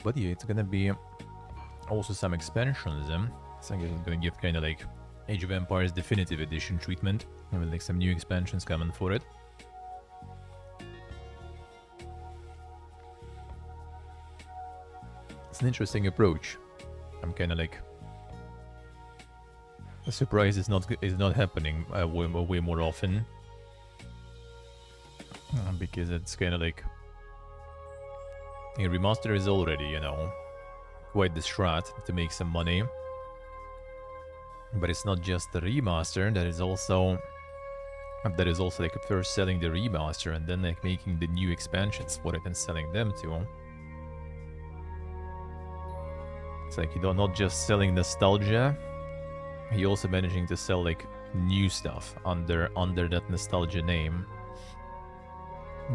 But yeah, it's gonna be also some expansions. So I guess it's gonna give kind of like Age of Empires Definitive Edition treatment. And with like some new expansions coming for it. It's an interesting approach. I'm kind of like surprised it's not happening way more often. Because it's kind of like a remaster is already, you know, quite the strat to make some money. But it's not just the remaster, that is also like first selling the remaster and then like making the new expansions for it and selling them too. It's like you're not just selling nostalgia, you're also managing to sell like new stuff under that nostalgia name.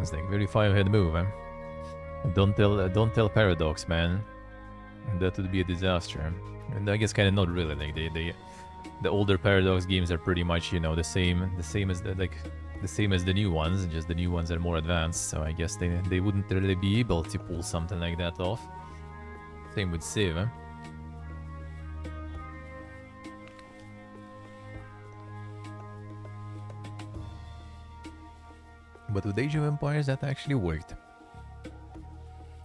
It's like very five-head move, eh? Don't tell Paradox, man. That would be a disaster. And I guess kind of not really. Like the older Paradox games are pretty much, you know, the same as the new ones. Just the new ones are more advanced. So I guess they wouldn't really be able to pull something like that off. Same with Civ, eh? But with Age of Empires, that actually worked.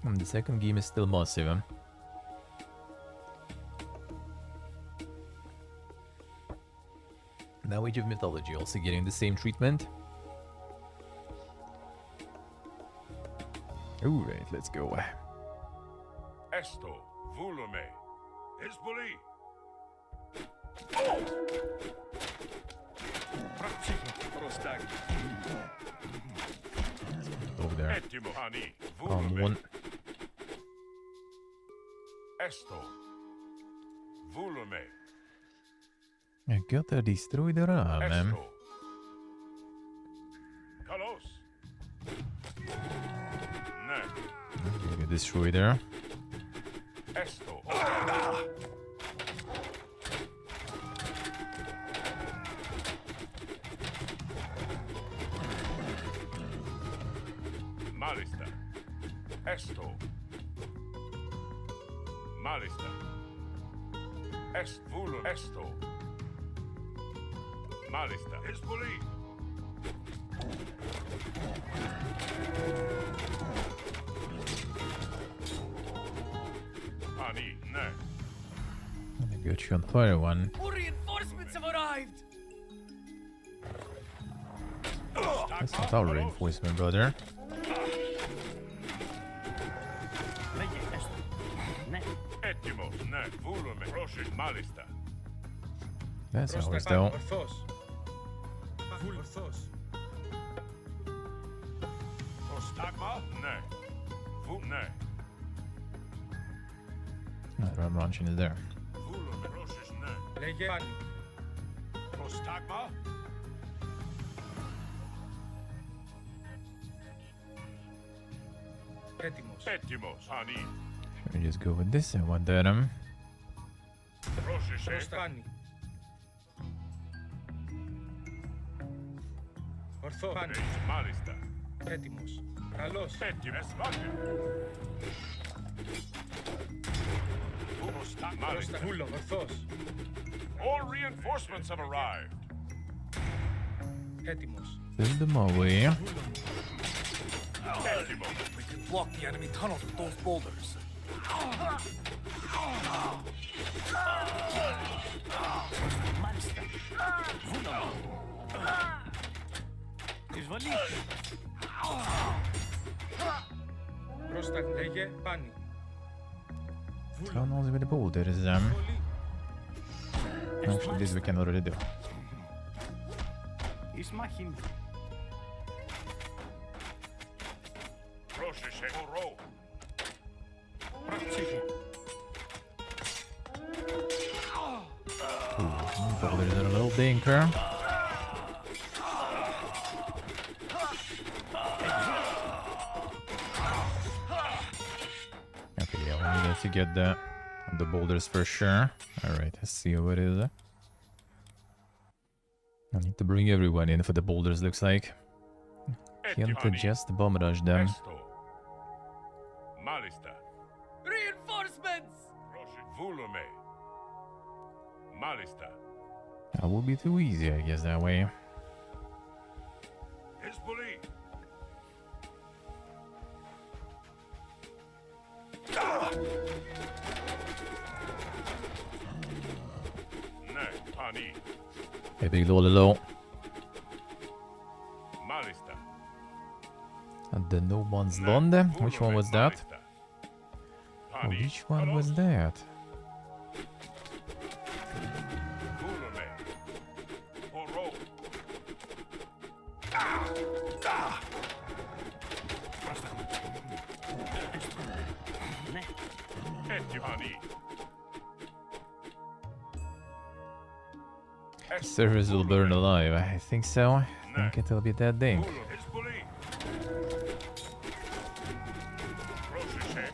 And the second game is still massive, eh? Now Age of Mythology also getting the same treatment. Alright, let's go. Esto, volume, Hezbollah. Over there. One. Esto, volume. I gotta destroy the ram, man. Kalos. Get destroyed there. Esto. Malista. Esto. Malista. Est vulum. Esto. Malista. Hezbollah. Ani, ne. I got you on fire, one. More reinforcements have arrived. That's not our reinforcement, brother. Etimo, ne. Volume. Roshis. Malista. That's ours, though. Prostagma, ne. Ne. Ram launching is there. Volume. Roshis, ne. Prostagma. Etimos, Ani. Should we just go with this and one there? Roshis, Malista. Έτοιμος. Καλώς. Έτοιμος. Malista. Βούλο, ορθός. All reinforcements have arrived. Έτοιμος. Send them away. Έτοιμος. We can block the enemy tunnels with those boulders. Πρόσταγμα, λέγε, πάνι. Tunnels with the boulders. Actually, this we can already do. Roshis, Oro. Boulders are a little danger. Okay, yeah, we need to get the boulders for sure. Alright, let's see what it is. I need to bring everyone in for the boulders, looks like. Can't just bomb rush them. Malista. Reinforcements Vulume. Malista. That would be too easy, I guess, that way. Hizbuli. Ne. Pani. Hey, big low. Malista. And the no one's London. Which one was that? Oh, which one was that? Vulume. Oro. Etipani. Servers will burn alive. I think so. I think it'll be that thing. Hizbuli. Rosheshe.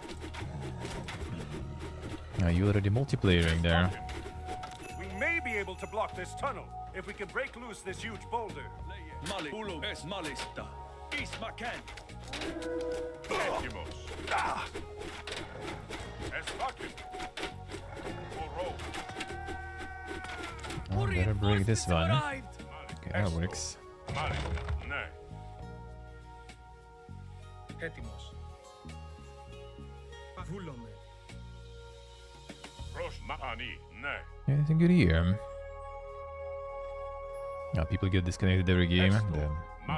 You already multiplayering there. We may be able to block this tunnel if we can break loose this huge boulder. Mali, Ulo, es Malista. East Macan. Etimos. Esvakin. Oro. Oh, better break this one. Arrived. Okay, that works. Malista. Ne. Έτοιμος. Βούλομαι. Rosh Mahani. Ne. Anything good here? People get disconnected every game.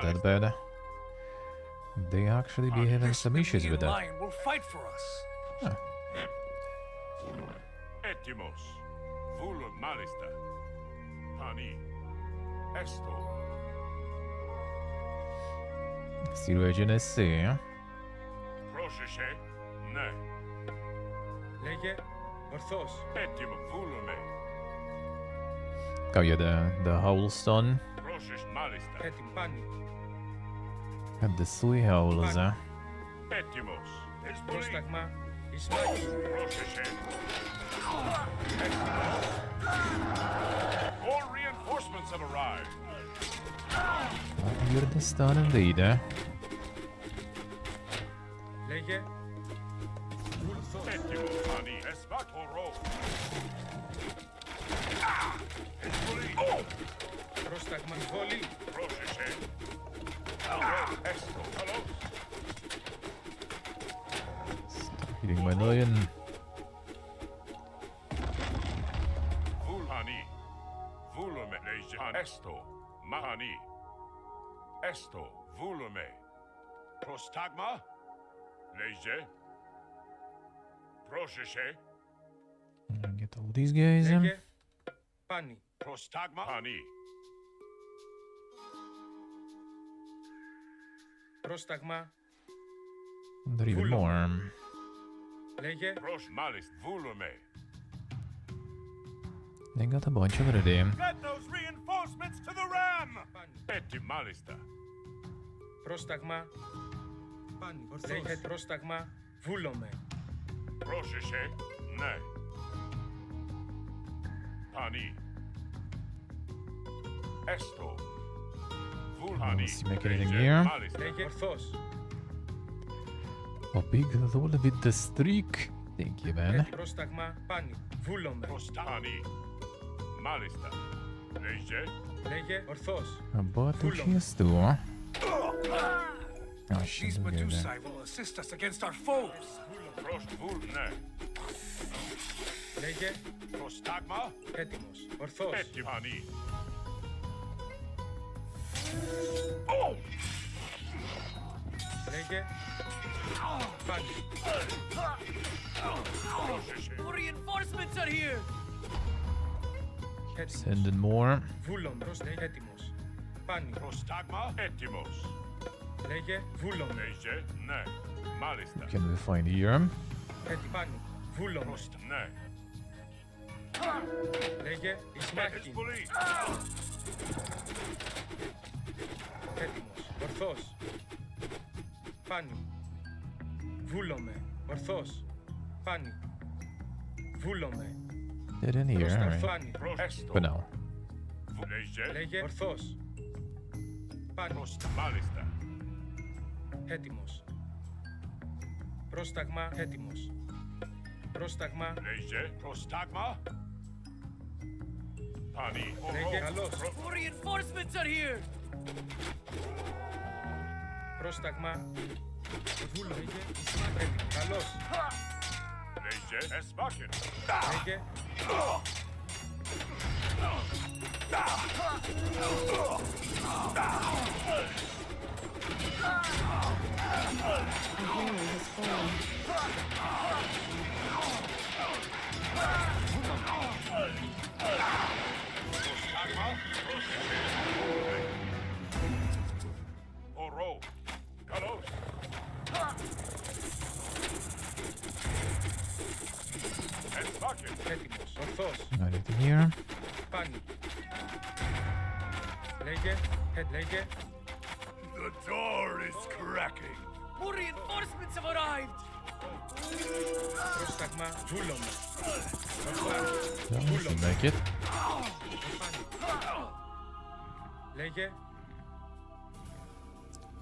That bad. They actually be having some issues with that. Lion will fight for us. Etimos. Vulu Malista. Pani. Esto. Zero SC. Rosheshe. Ne. Λέγε ορθώς. Etimo. Vulume. Oh yeah, the Howlstone Roshesh Malista. Έτοιμο. Πάνι. and the Sui Howls. Etimos. Hizbuli. Πρόσταγμα. Ισμάχη. Rosheshe. More reinforcements have arrived. You're the stun indeed. Λέγε ορθώς. Etimo. Pani. Esvak. Oro. Hizbuli. Πρόσταγμα. Βολή. Rosheshe. Esto. Hello. Hitting my lion. Vulhani. Vulume. Lejan. Esto. Mahani. Esto. Vulume. Prostagma. Leje. Rosheshe. Get all these guys. Λέγε πάνι. Prostagma. Pani. Πρόσταγμα. There even more. Λέγε Rosh Malis. Vulume. They got a bunch already. Get those reinforcements to the ram! πάνι. Eti Malista. Πρόσταγμα. Πάνι. Λέγε πρόσταγμα. Βούλομαι. Rosheshe. Ne. Pani. Esto. Vulhani. Let's make anything Leje. here. Malista. Λέγε ορθώς. A big roll with the streak. Thank you, man. Πρόσταγμα. Πάνι. Βούλομαι. Prostani. Malista. Leje. Λέγε ορθώς. About to chest too. Oh shit, These look at that. Medusae will assist us against our foes. Rosh Vul. Ne. Λέγε Prostagma. έτοιμος. Ορθώς. Eti Pani. Λέγε πάνι. Rosheshe. More reinforcements are here. Έτοιμος. Sending more. Βούλομαι. Λέγε έτοιμος. Πάνι. Prostagma. Etimos. Λέγε βούλομαι. Leje. Ne. Malista. Can we find here? Έτοιμο. Πάνι. Βούλομαι. Prost. Ne. Λέγε Ισμάχη. Hizbuli. Έτοιμος. Ορθώς. Πάνι. Βούλομαι. Ορθώς. Πάνι. Βούλομαι. They're in here, Πρόστα. alright. Πάνι. Esto. For now. Leje. Λέγε ορθώς. Πάνι. Prost. Malista. Έτοιμος. Πρόσταγμα. Έτοιμος. Πρόσταγμα. Λέγε. Προστάγμα. Πάνι. Λέγε. Καλώς. More reinforcements are here! Πρόσταγμα. Βούλο. Λέγε. Πρέπει. Καλώς. Λέγε. Εσβάκεν. Λέγε. Ορό. Καλώς. Εσβάκεν. Έτοιμος. Ορθός. Ready here. Πάνι. Λέγε. Λέγε. The door is cracking. More reinforcements have arrived! Πρόσταγμα. Βούλωμα. Yeah, we can make it. Λέγε.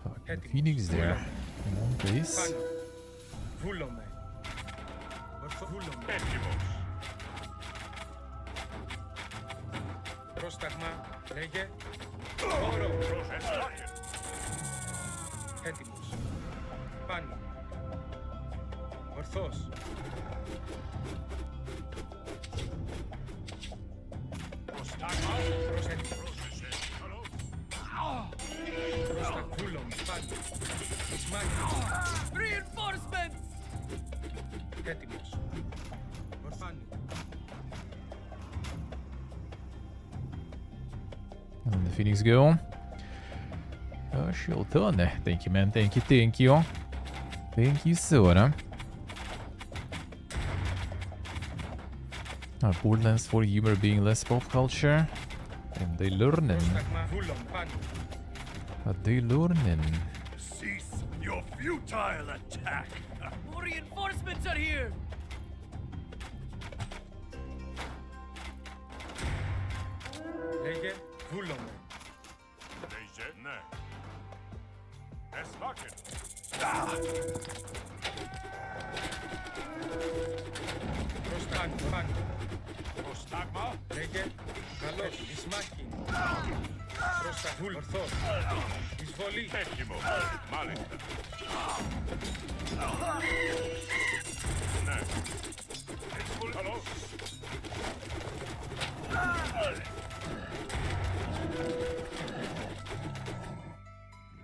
Fucking Phoenix there. Come on, please. Πάνω. Βούλωμε. Ορθό. Βούλωμε. Έτοιμος. Πρόσταγμα. Λέγε. Όρο. Εσβάκεν. Έτοιμος. Πάνω. Ορθός. Προστάγμα. Έτοιμος. Καλώς. Πρόσταγμα. Πάνω. Ισμάκη. Reinforcements! Έτοιμος. Ορθάνι. And the Phoenix go. She'll turn. Thank you, man. Thank you, thank you. Thank you, Sora. Our Borderlands 4 humor being less pop culture. And they learning. Πρόσταγμα. Βούλωμε. Πάνω. But they learning. Cease your futile attack. More reinforcements are here! Λέγε. Βούλωμε. Λέγε. Ναι. Εσβάκεν. Πρόσταγμα. Πάνω. Προστάγμα. Λέγε. Καλώς. Ισμάκη. Πρόσταγμα. Βούλ. Ορθός. Εισβολή. Έτοιμος. Μάλιστα. Ναι. Έτοιμος. Καλώς.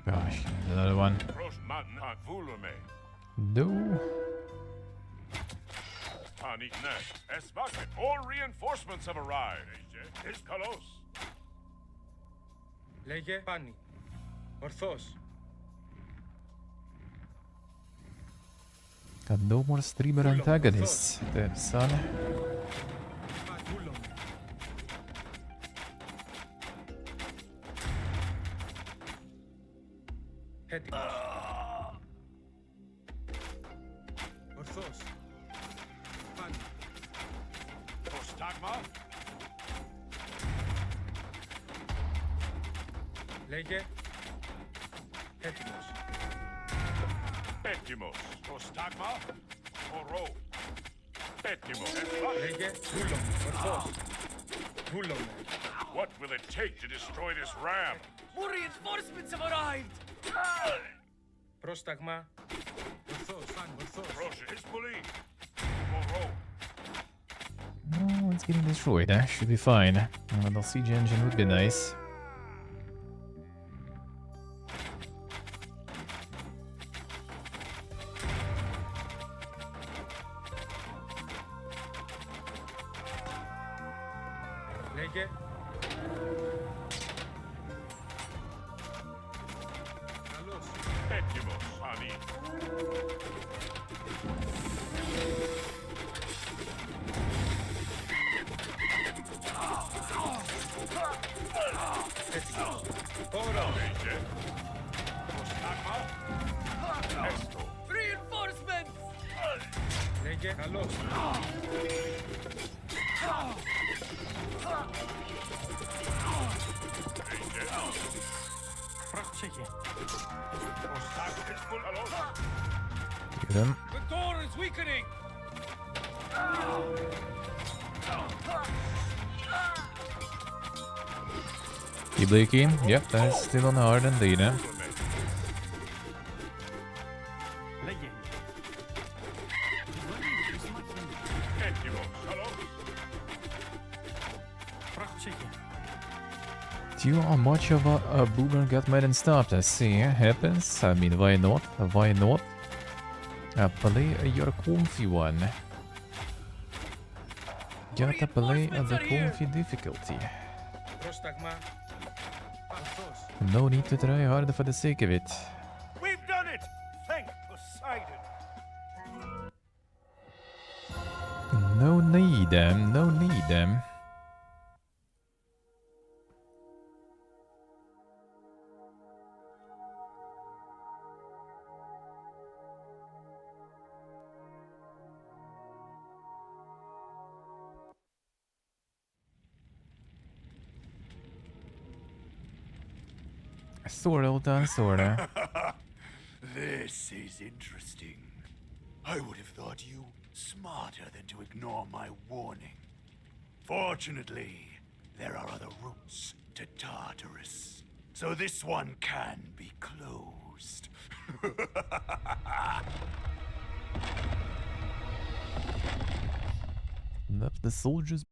Gosh, another one. Προσμάν. Βούλουμε. No. Πάνι. Ναι. Εσβάκεν. All reinforcements have arrived. Λέγε. Καλώς. Λέγε. Πάνι. Ορθός. Got no more streamer antagonists. Damn, son. Βούλωμε. Έτοιμος. Ορθός. Πάνω. Προστάγμα. Λέγε. Έτοιμος. Έτοιμος. Προστάγμα. Ορό. Έτοιμος. Εσβάκεν. Λέγε. Βούλωμε. Ορθός. Βούλωμε. What will it take to destroy this ram? More reinforcements have arrived! Πρόσταγμα. Ορθός. Πάνω. Ορθός. Πρόσεχε. It's πολύ. Ορό. Oh, it's getting destroyed. Should be fine. A little siege engine would be nice. Λέγε. Καλώς. Έτοιμος. Πάνι. Έτοιμος. Όρο. Λέγε. Προστάγμα. Έστω. Reinforcements! Λέγε. Καλώς. Λέγε. Πρόσεχε. Προστάγμα. It's full. Καλώς. Get him. The door is weakening! You Bleaky? Yep, that's still on hard indeed, eh? Legend. Entimos, hello? Prachtige. You are much of a boomer got mad and stopped, I see. Happens. I mean, why not? Why not? Play your comfy one. Gotta play the comfy difficulty. Πρόσταγμα. Ανθός. No need to try hard for the sake of it. We've done it! Thank Poseidon! No need, no need. Sorta, utan sorta. This is interesting. I would have thought you smarter than to ignore my warning. Fortunately, there are other routes to Tartarus, so this one can be closed. Left the soldiers.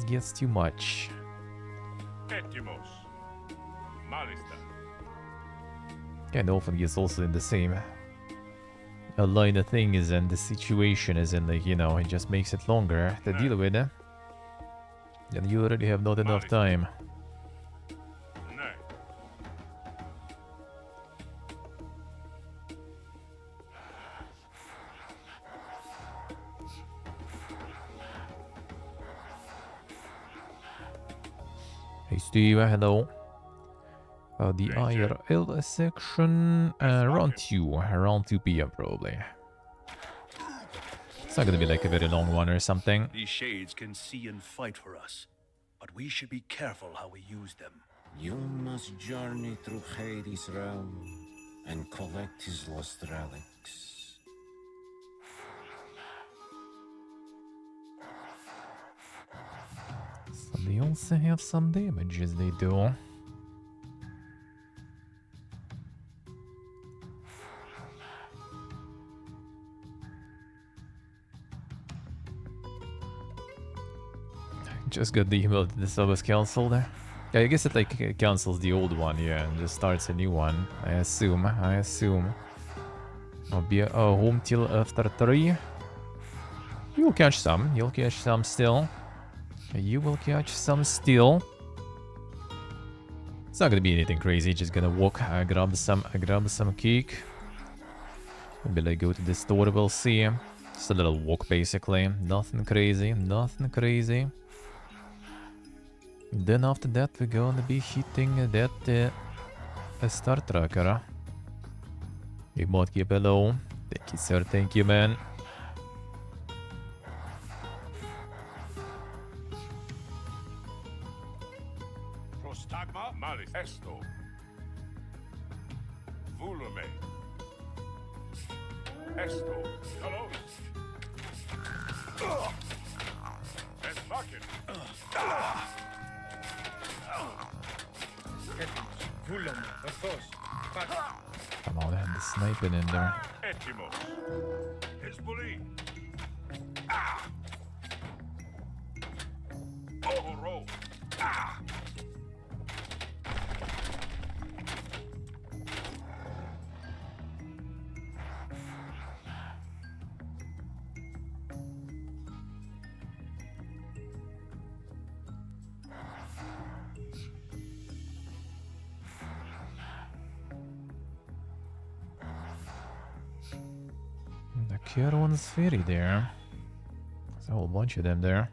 Gets too much. Entimos. Malista. And often gets also in the same. line of things and the situation is in, like, you know, it just makes it longer to deal with, then you already have not enough time. Nay. Hey Steve, hello. The IRL section, around 2 p.m. probably. It's not gonna be like a very long one or something. These shades can see and fight for us, but we should be careful how we use them. You must journey through Hades' realm and collect his lost relics. So they also have some damages they do. Just got the email that the sub was cancelled. Yeah, I guess it like cancels the old one, yeah, and just starts a new one. I assume. I'll be home till after 3. You'll catch some. You'll catch some still. You will catch some still. It's not gonna be anything crazy. Just gonna walk. Grab some cake. Maybe like go to the store. We'll see. Just a little walk, basically. Nothing crazy. Nothing crazy. Then after that, we're gonna be hitting that Star Tracker. Hey, Modkey, hello. Thank you, sir. Thank you, man. Prostagma malis esto. Volume. Esto. Hello. Esmaken. Έτοιμος. Βούλομαι. Ορθός. Πάτε. Come on, they had the sniping in there. Etimos. Hezbollah. Oro. The Kieron's Ferry there. There's a whole bunch of them there.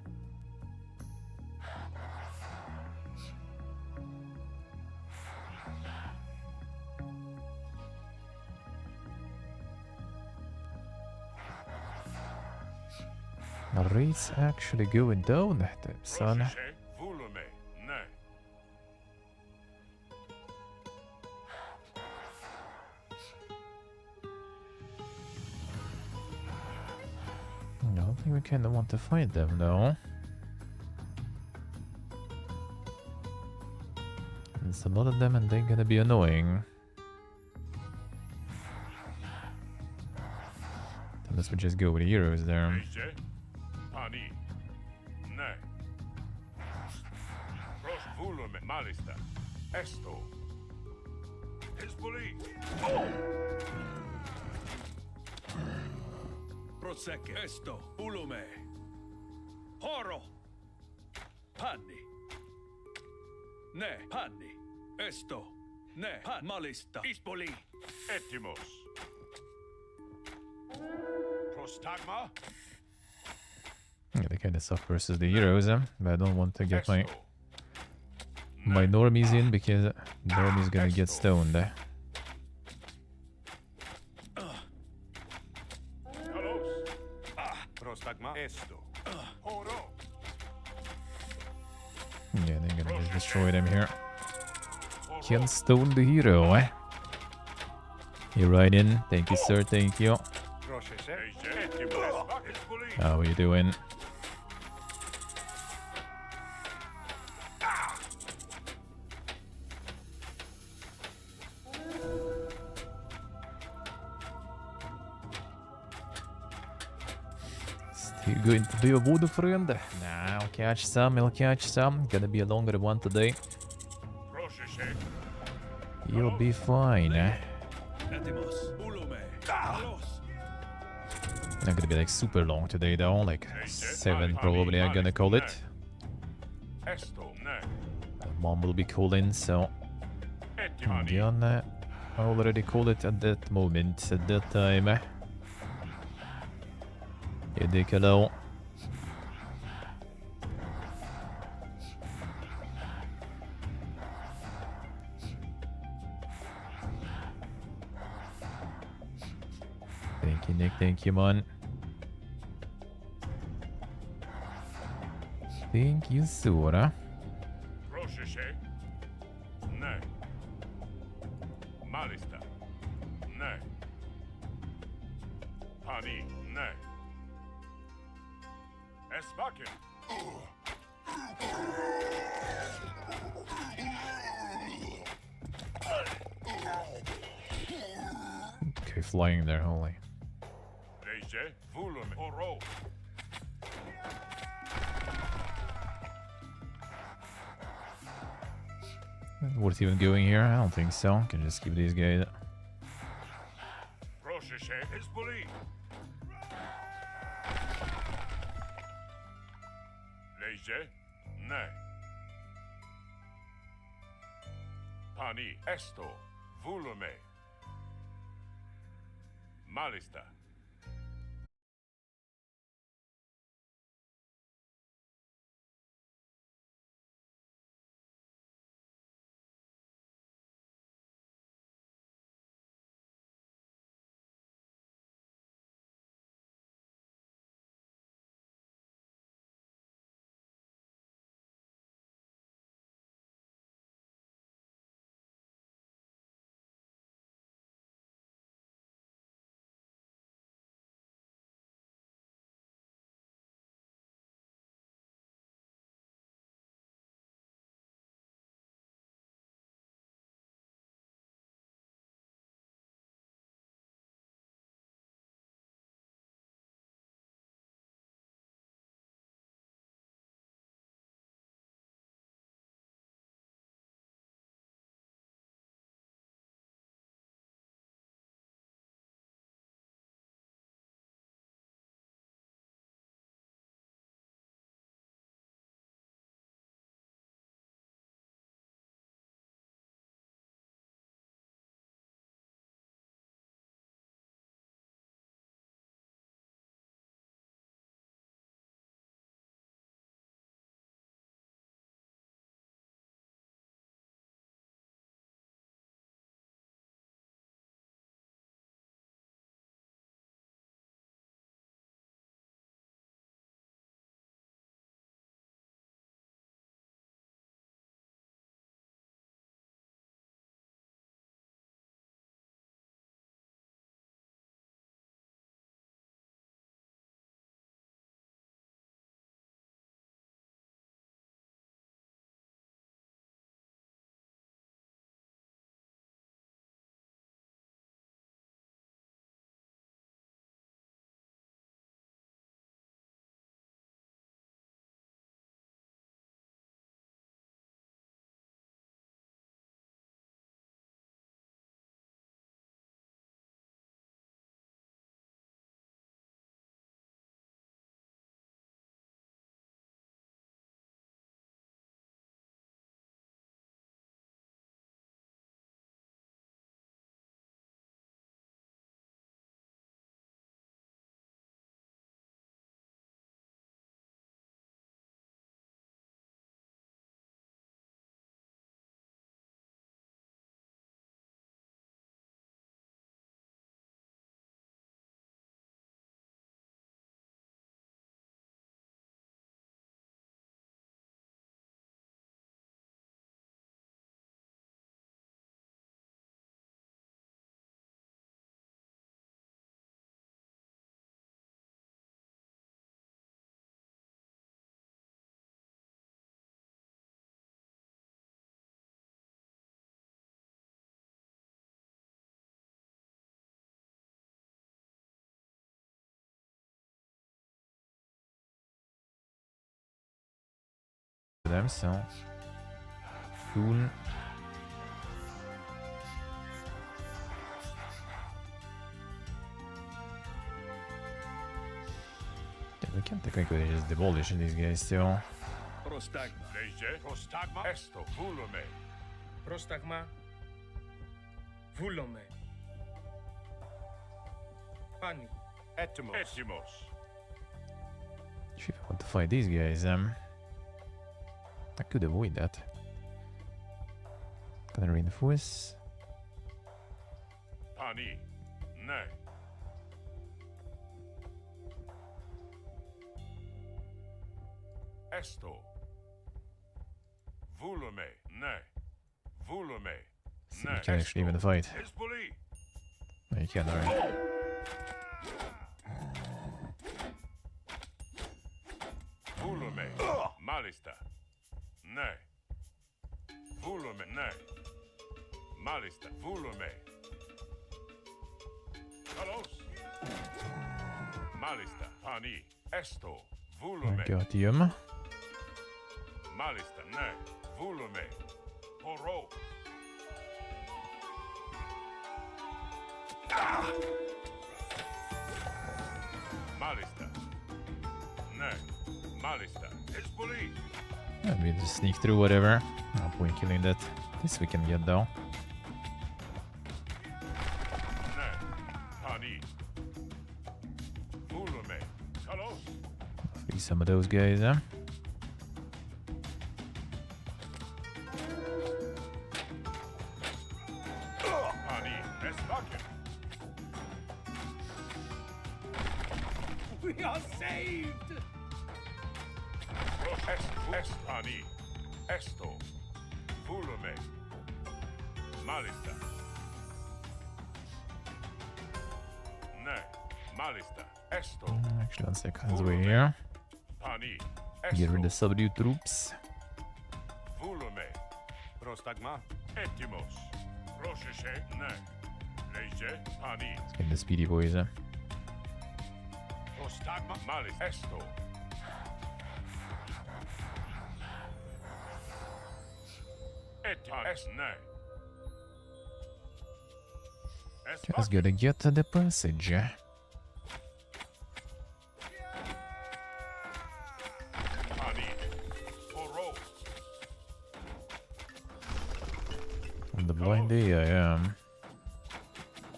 The rate's actually going down, son. Rosheshe. Volume. Nay. I don't think we kinda want to fight them though. There's a lot of them and they're gonna be annoying. Unless we just go with the heroes there. AJ. Pani. Nay. Pros volume malista. Esto. Hezbollah. Prosecche. Esto. Ulume. Horo. Panni. Ne. Panni. Esto. Ne. Malista. Ispoli. Etimos. Prostagma. Yeah, they kinda suck versus the heroes, but I don't want to get my Esto. normies in because normies gonna get stoned. Kalos. Prostagma. Esto. Oro. Yeah, they're gonna just destroy them here. Can stone the hero, eh? You right in. Thank you, sir. Thank you. Rosheshe. AJ. Etimos. Hezbollah. How are you doing? Still going to be a voodoo friend? Nah, I'll catch some. I'll catch some. Gonna be a longer one today. Rosheshe. You'll be fine, eh? Etimos. Ulume. Kalos. Not gonna be like super long today though, like 7 probably I'm gonna call it. Esto, ne. Mom will be calling, so Etihani. Diana already called it at that moment, at that time. Yedek hello. Thank you, Nick. Thank you, man. Thank you, Sora. Rosheshe. Ne. Malista. Ne. Pani. Ne. Esbakin. Okay, flying there, holy. Leje. Vulum. Oro. Worth even going here? I don't think so. Can just keep these guys. Rosheshe. Isbuli. Leje. Ne. Pani. Esto. Volume. Malista. Them, so cool. can technically just demolish these guys still. Prostagma. Leje, prostagma, esto, volume. Πρόσταγμα. Βούλομαι. Πάνι. Etimos. Etimos. If I want to fight these guys, I could avoid that. Can I reinforce? Pani. Ne. Esto. Volume. Ne. Volume. See, you can actually even fight. Hezbollah. No, you can, alright. Volume. Malista. Ne. Volume. Ne. Malista. Volume. Carlos. Malista. Pani. Esto. Volume. Gotium. Malista. Ne. Volume. Poro. Malista. Ne. Malista. Hezbollah. Yeah, we just sneak through whatever. No point killing that. This we can get though. Ne. Pani. Volume. Carlos. Free some of those guys, huh? Pani. Esbaken. We are saved! Pani. Esto. Volume. Malista. Ne. Malista. Esto. Actually, 1 sec. Let's wait here. Pani. Get rid of Esto. subdued troops. Volume. Prostagma. Etimos. Rosheshe. Ne. Leje. Pani. Let's get the speedy boys, huh? Prostagma. Malis. Esto. Etimos. Ne. Just gotta get to the passage. Pani. Poro. On the blind eye, I am.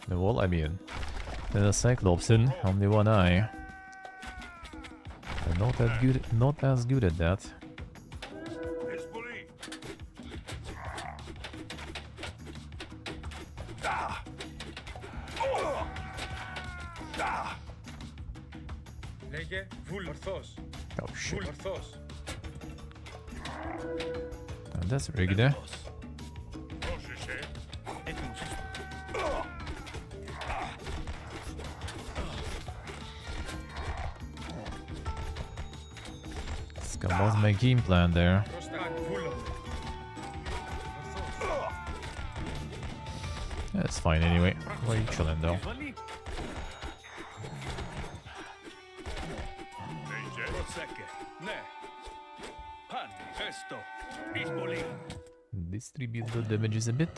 The wall, I mean. There's a Cyclops in, only one eye. I'm not as good at that. Hezbollah. Λέγε βούλ. Ορθός. Oh shit. Βούλ. Ορθός. Oh, that's rigged, eh? Rosheshe. Scum lost my game plan there. Πρόσταγμα. Βούλομαι. Ορθός. That's fine anyway. Why are you chilling though? Leje. Prosecke. Ne. Pani. Esto. Hezbollah. Distribute the damages a bit.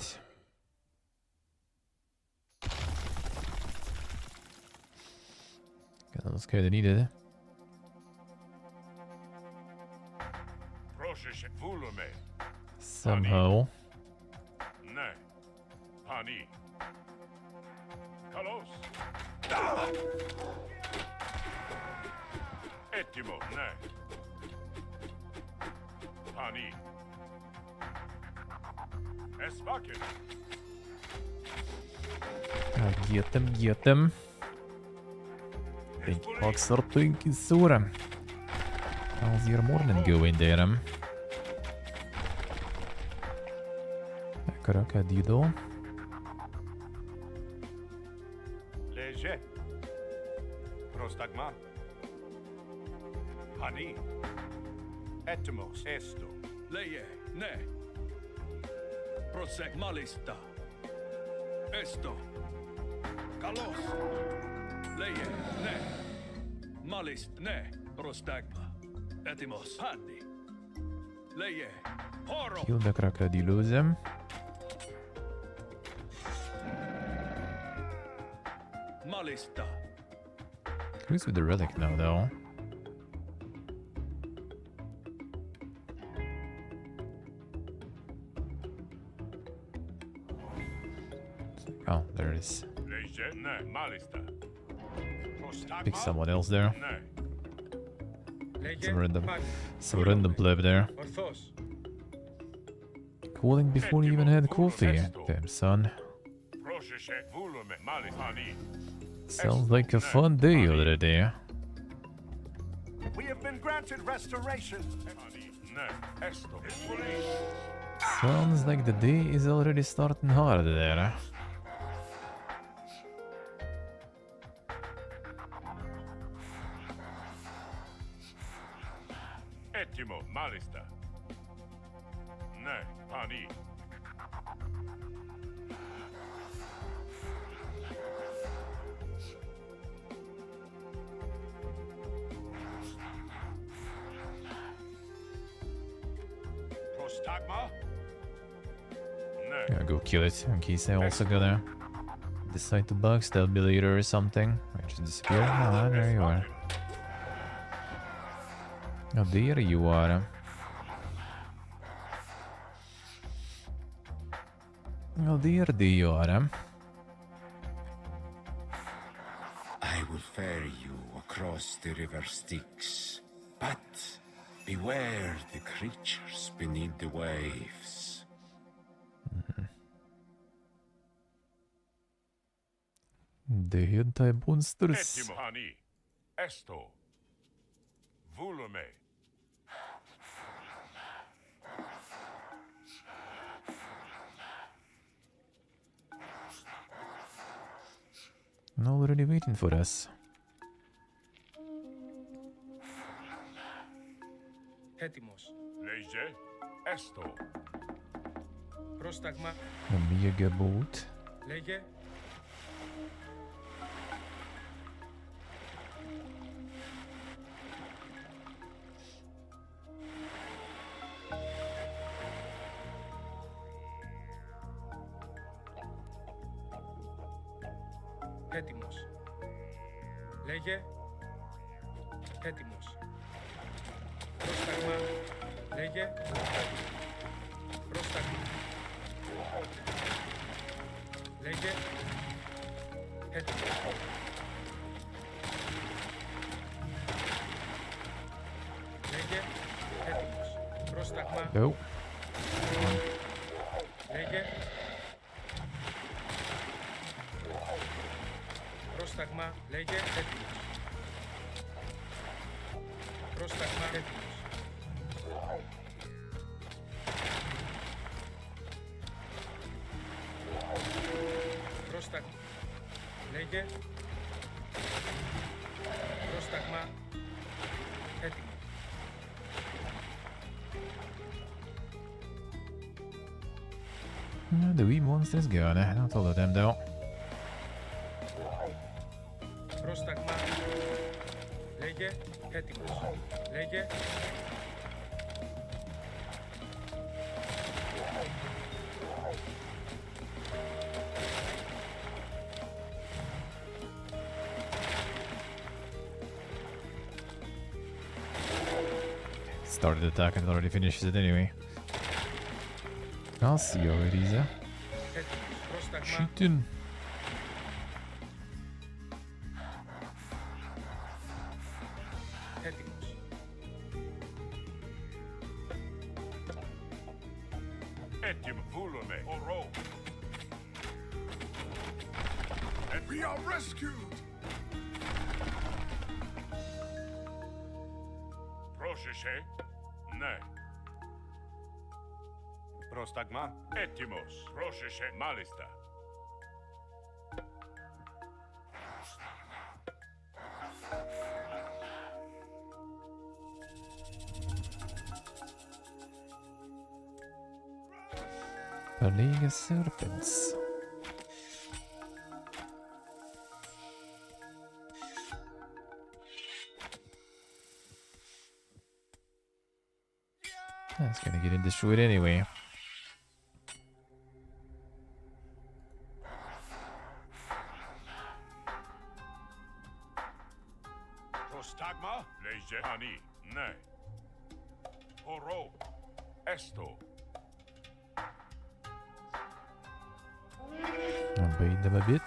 That was kinda needed. Rosheshe. Volume. Somehow. Ne. Pani. Carlos. Etimo. Ne. Pani. Esbaken. Get them, get them. Think Fox are thinking Sura. How's your morning going there? Crocodilo. Leje. Prostagma. Pani. Etimos. Esto. Leje. Ne. Prosek malista. Esto. Kalos. Leje. Ne. Malist. Ne. Prostagma. Etimos. Pani. Leje. Horo. Kill the crocodilos. Malista. Who's with the relic now, though? Oh, there it is. Leje, ne, malista. Pick Prostagma, someone else there. ne. Λέγε Some random pleb there. Ορθώς. Calling before you even had coffee. Damn, son. Prosheshe, volume, malistani. Sounds like a fun day already. We have been granted restoration. Ani, ne, esto, police. Sounds like the day is already starting hard there. Ettimo, malista. Ne, pani. Prostagma? Ne. Gotta go kill it in case I also gotta decide to backstab me later or something. I just disappear. Ah, there you are. Oh, there you are. Oh, there you are. I will ferry you across the river Styx, but beware the creatures beneath the waves. The hentai monsters. Ettimo, pani. Esto. Volume. Already waiting for us. Έτοιμος. Leje, esto. Πρόσταγμα. A mega boat. Λέγε. Έτοιμος. Λέγε. Έτοιμος. Πρόσταγμα. Λέγε. Πρόσταγμα. Λέγε. Έτοιμος. Λέγε. Έτοιμος. Πρόσταγμα. Oh. Λέγε. Πρόσταγμα. Λέγε. Έτοιμος. Πρόσταγμα. Έτοιμος. Πρόσταγμα. Λέγε. Πρόσταγμα. Έτοιμο. The wee monsters gone. Not all of them though. Πρόσταγμα. Λέγε. Έτοιμος. Λέγε. Started attack and already finishes it anyway. I'll see you already, Isa. Έτοιμος. Πρόσταγμα. Shooting. Έτοιμος. Ettimo, volume, oro. And We are rescued! Prosheshe, ne. Prostagma. Ettimos, prosheshe, malista. A League of Serpents. That's gonna get destroyed anyway. Prostagma, leje, ani, ne. Oro, esto. I'll bait them a bit.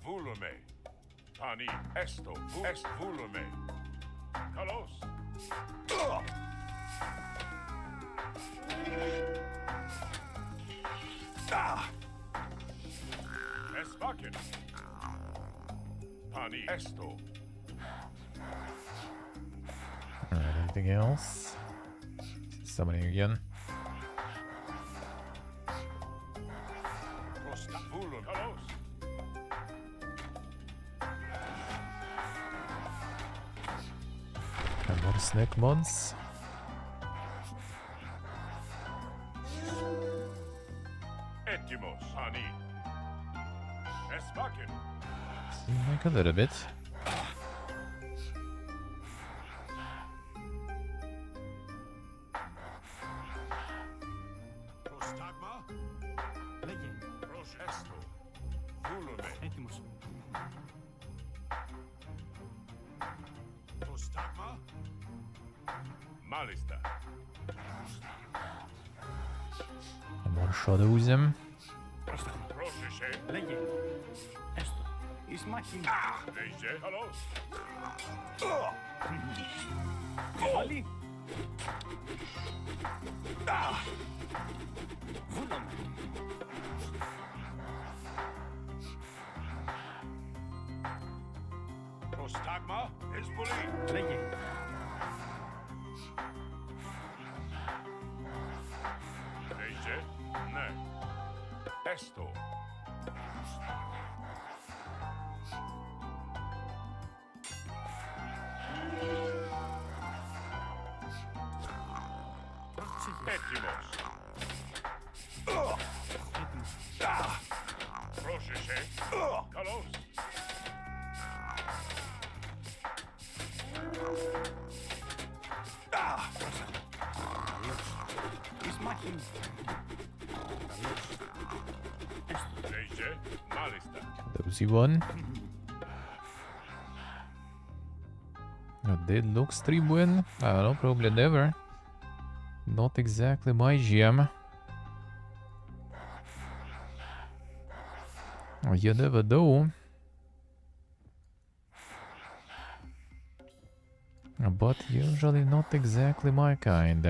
Volume. Pani. Esto. Est volume. Kalos. Esbaken. Pani. Esto. Alright, anything else? Summoning again. Prosta. Volume. Kalos. And more snack mods. Etimos. Pani. Esbaken. Seem like a little bit. Prostagma. Λέγε. Pros esto. Volume. Έτοιμος. Prostagma. Malista. And more shadows him. Proseshe. Λέγε. Έστω. Εις μάχη. Leje. Kalos. Βάλει. Βούλαμε. Prostagma. Esbuli. Λέγε. Leje. Ne. Esto. Etimos. Έτοιμος. Proseshe. Kalos. Εις μάχη. Leje. Malista. Dozy one. Did looks Tribune. I don't know, probably never. Not exactly my jam. You never know. But usually not exactly my kind.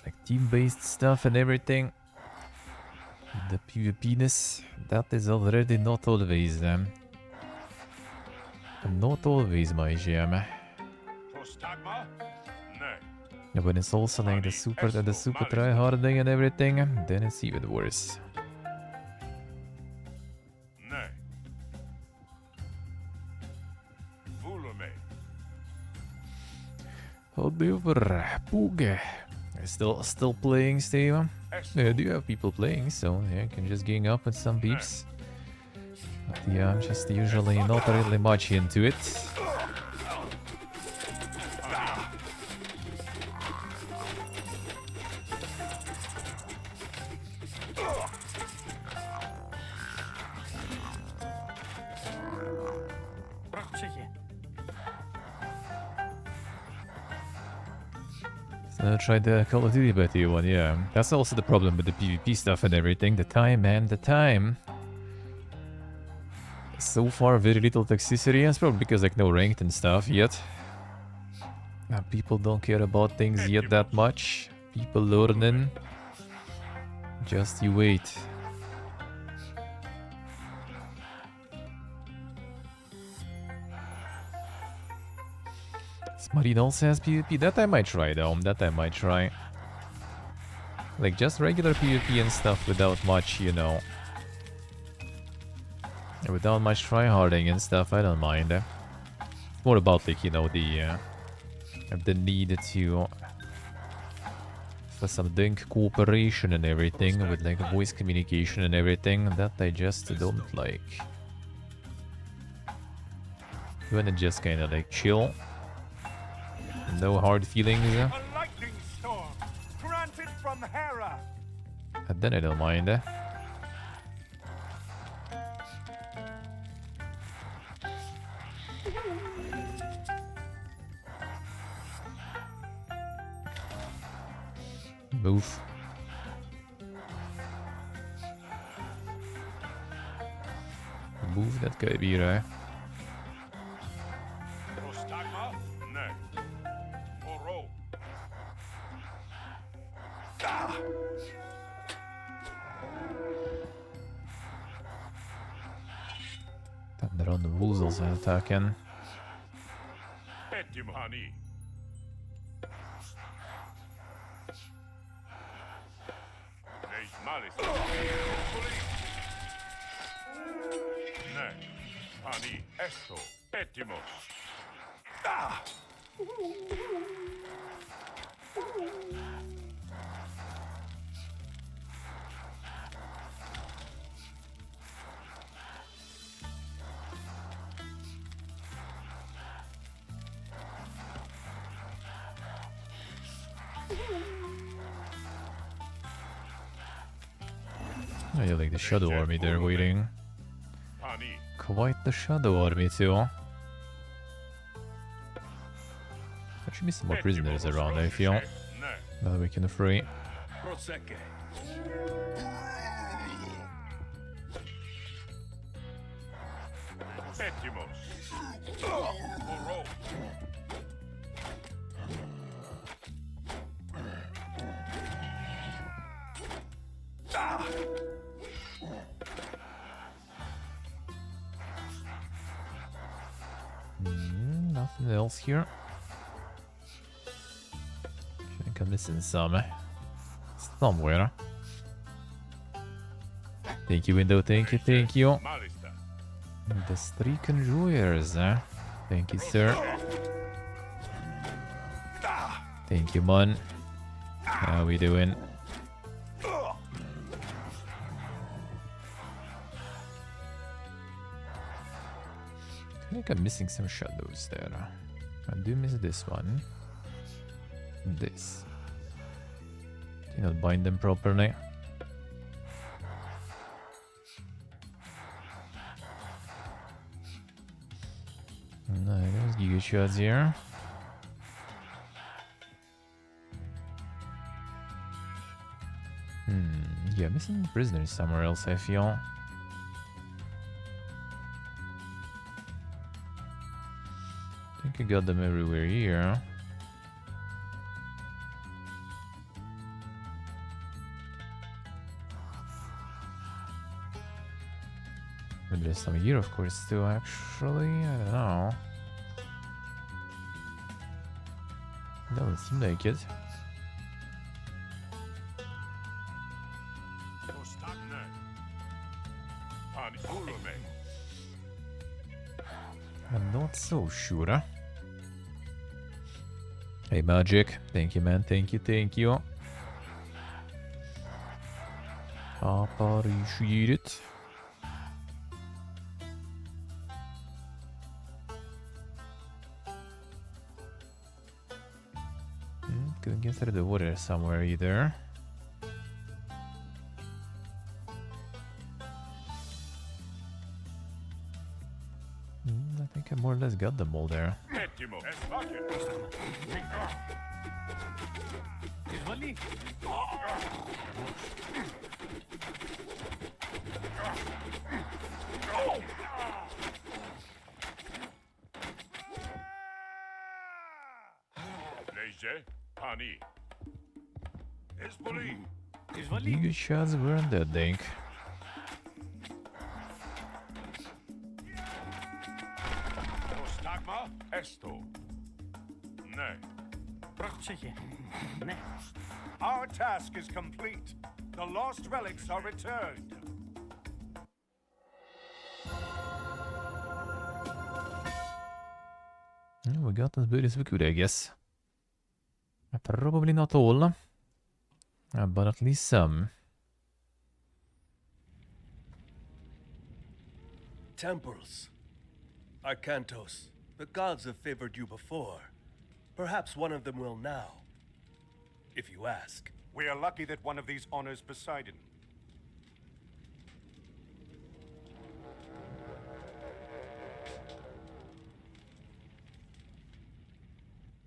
Like team-based stuff and everything. The PvP-ness, that is already not always not always my jam. Prostagma. Ne. When it's also like the super try-harding and everything, then it's even worse. Ne. Volume. However, Poog. Still playing, Steve? Esto. Yeah, I do have people playing, so yeah, you can just gang up with some peeps. But yeah, I'm just usually not really much into it. Πρόσεχε. So I tried the Call of Duty Beta one, yeah. That's also the problem with the PvP stuff and everything. The time, man, the time. So far, very little toxicity. It's probably because like no ranked and stuff yet. People don't care about things yet that much. People learning. Just you wait. Marine also has PvP. That I might try though. That I might try. Like just regular PvP and stuff without much, you know. Without much tryharding and stuff, I don't mind. It's more about like, you know, the need to for some dink cooperation and everything with like voice communication and everything that I just don't like. You wanna just kinda like chill. No hard feelings. A lightning storm, granted from Hera. And then I don't mind. Move. Move that guy vidare. Prostagma? Nej. Oro. They're on the woozles attacking. Etimhani. Leis malis. Nej. Hani. Esto. Etimos. Oh, you like the Shadow Army there waiting. Hani. Quite the Shadow Army too. There should be some more prisoners around, I feel. Nej. That we can free. Prosecke. Etimos. Oro. Nothing else here. Think I'm missing some somewhere. Thank you, window. Thank you. Thank you. Malista. The three conjurers. Thank you, sir. Thank you, man. How we doing? I think I'm missing some shadows there. I do miss this one. This. Do not bind them properly. No, there's Giga shots here. Yeah, missing prisoners somewhere else, I feel. I think I got them everywhere here. But there's some here, of course, too, actually. I don't know. Doesn't seem like it. I'm not so sure. Hey, Magic. Thank you, man. Thank you, thank you. Appreciate it. Couldn't get through the water somewhere either. I think I more or less got them all there. Извали. Leje, Hani. Esboli. Извали. Giga shots weren't that dink. Prostagma, esto. Nej. Прочее. Не. Our task is complete. The lost relics are returned. We got as good as we could, I guess. Probably not all, but at least some. Temples. Arcantos. The gods have favored you before. Perhaps one of them will now. If you ask. We are lucky that one of these honors Poseidon.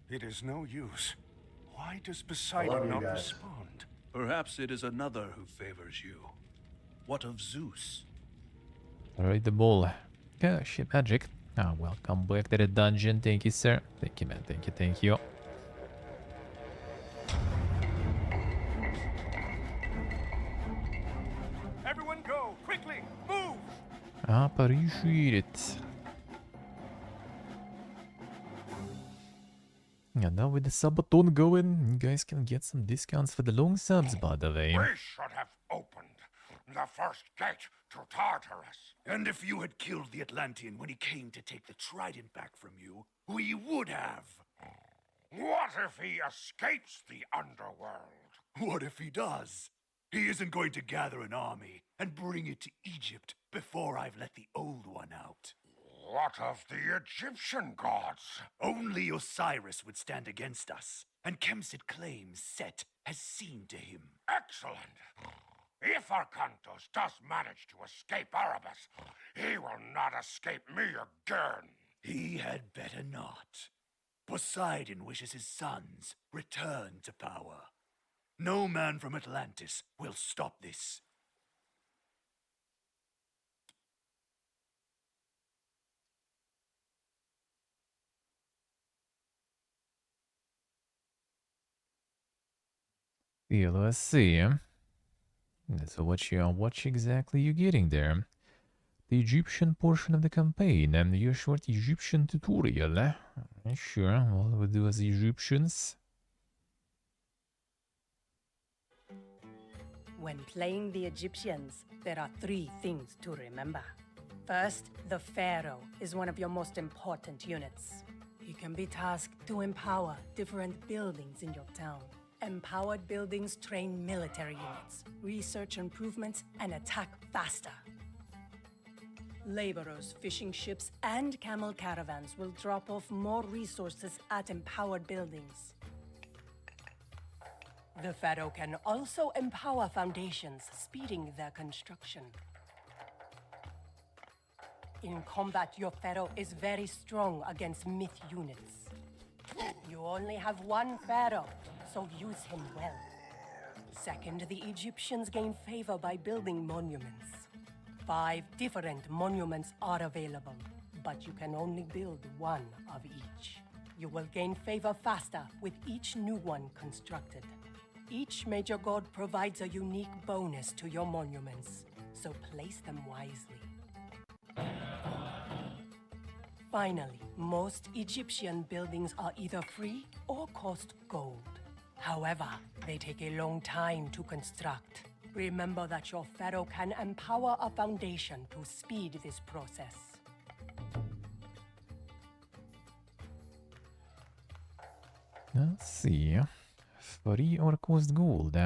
It is no use. Why does Poseidon not respond? Perhaps it is another who favors you. What of Zeus? Alright, the ball. Yeah, shit, magic. Ah, welcome back to the dungeon. Thank you, sir. Thank you, man. Thank you, thank you. Everyone go! Quickly! Move! Appreciate it. And now with the subathon going, you guys can get some discounts for the long subs, by the way. We should have opened the first gate to Tartarus. And if you had killed the Atlantean when he came to take the trident back from you, we would have. What if he escapes the underworld? What if he does? He isn't going to gather an army and bring it to Egypt before I've let the old one out. What of the Egyptian gods? Only Osiris would stand against us, and Kemsit claims Set has seen to him. Excellent. If Arkantos does manage to escape Erebus, he will not escape me again. He had better not. Poseidon wishes his sons return to power. No man from Atlantis will stop this. Yeah, let's see. So what exactly you getting there? The Egyptian portion of the campaign and your short Egyptian tutorial. Sure, all we do as Egyptians. When playing the Egyptians, there are 3 things to remember. First, the Pharaoh is one of your most important units. He can be tasked to empower different buildings in your town. Empowered buildings train military units, research improvements, and attack faster. Laborers, fishing ships, and camel caravans will drop off more resources at empowered buildings. The Pharaoh can also empower foundations, speeding their construction. In combat, your Pharaoh is very strong against myth units. You only have 1 Pharaoh, so use him well. Second, the Egyptians gain favor by building monuments. 5 different monuments are available, but you can only build 1 of each. You will gain favor faster with each new one constructed. Each major god provides a unique bonus to your monuments, so place them wisely. Finally, most Egyptian buildings are either free or cost gold. However, they take a long time to construct. Remember that your Pharaoh can empower a foundation to speed this process. Let's see. Free or cost gold?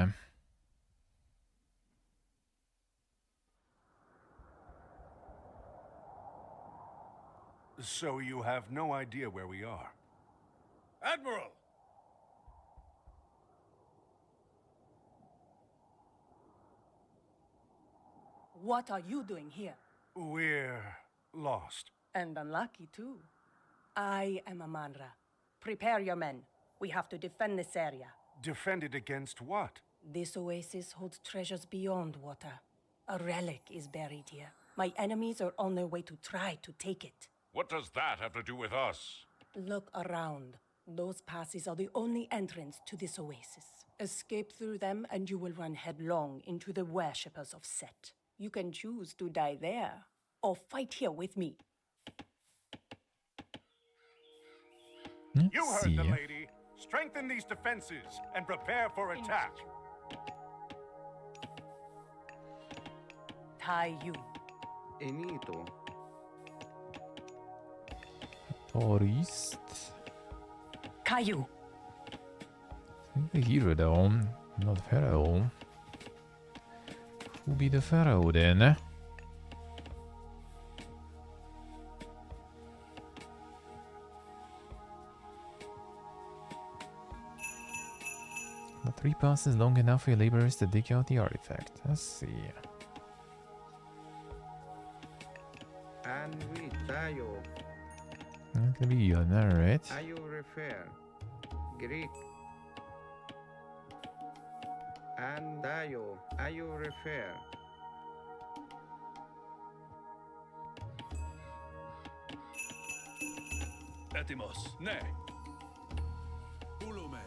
So you have no idea where we are? Admiral! What are you doing here? We're lost. And unlucky too. I am Amanra. Prepare your men. We have to defend this area. Defended against what? This oasis holds treasures beyond water. A relic is buried here. My enemies are on their way to try to take it. What does that have to do with us? Look around. Those passes are the only entrance to this oasis. Escape through them and you will run headlong into the worshippers of Set. You can choose to die there, or fight here with me. Let's You heard see. the lady. Strengthen these defenses and prepare for attack. Tai Yu. Enito. Tourist. Caillou. The hero though, not Pharaoh. Who be the Pharaoh then? The 3 passes long enough for your laborers to dig out the artifact. Let's see. Anwi tayo. That could be on, alright. Tayo refer. Greek. And Dayo, are you refer? Etimos, ne. Ulume.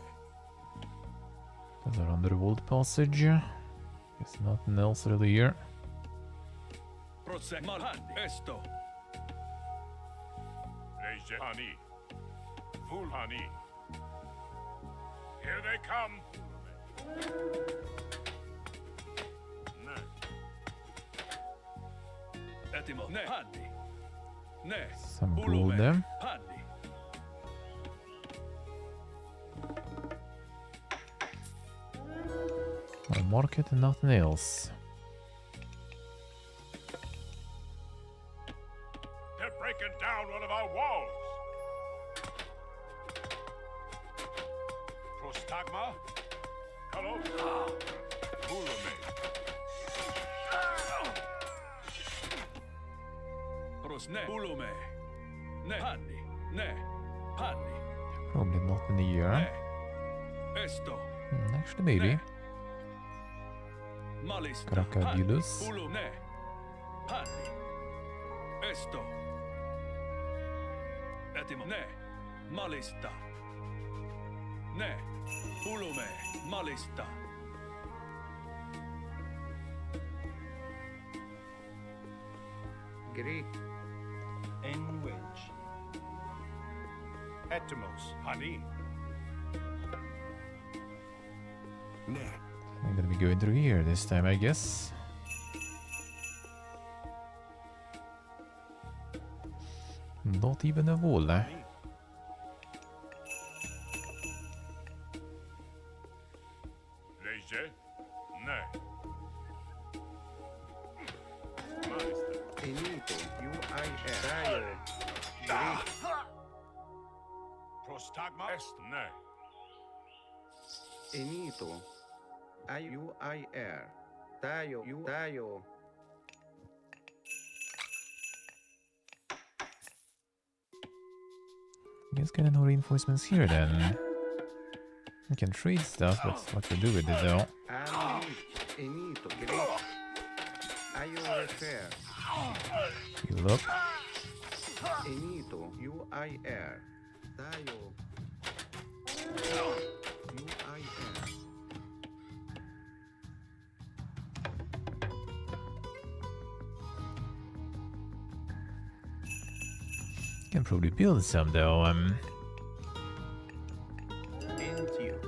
Another underworld passage. Guess nothing else really here. Protsek malhandi. Esto. Leje honey. Fool honey. Here they come. No. Etimo, ne. Handi. Ne. Some gold Ulume. there. Handi. A market and nothing else. They're breaking down one of our walls. Prostagma? Hello? Ulume. Pros ne. Ulume. Ne. Handi. Ne. Handi. Probably not in a year. Ne. Esto. Actually, maybe. Malista. Crocodilus. Handi. Ulu. Ne. Handi. Esto. Etimo. Ne. Malista. Ne. Ulume. Malista. Greek. In which? Etimos, honey. I'm gonna be going through here this time, I guess. Not even a wall. Leje? Ne. Enito, UIS. Dayo. Greek. Prostagma? Est ne. Enito. UIR. Dayo. Dayo. Guess getting no reinforcements here then. We can trade stuff, but what to do with it though? Enito. Greek. Are you refer? Heal up. Enito. UIR. Dayo. UIR. Can probably build some though. Into.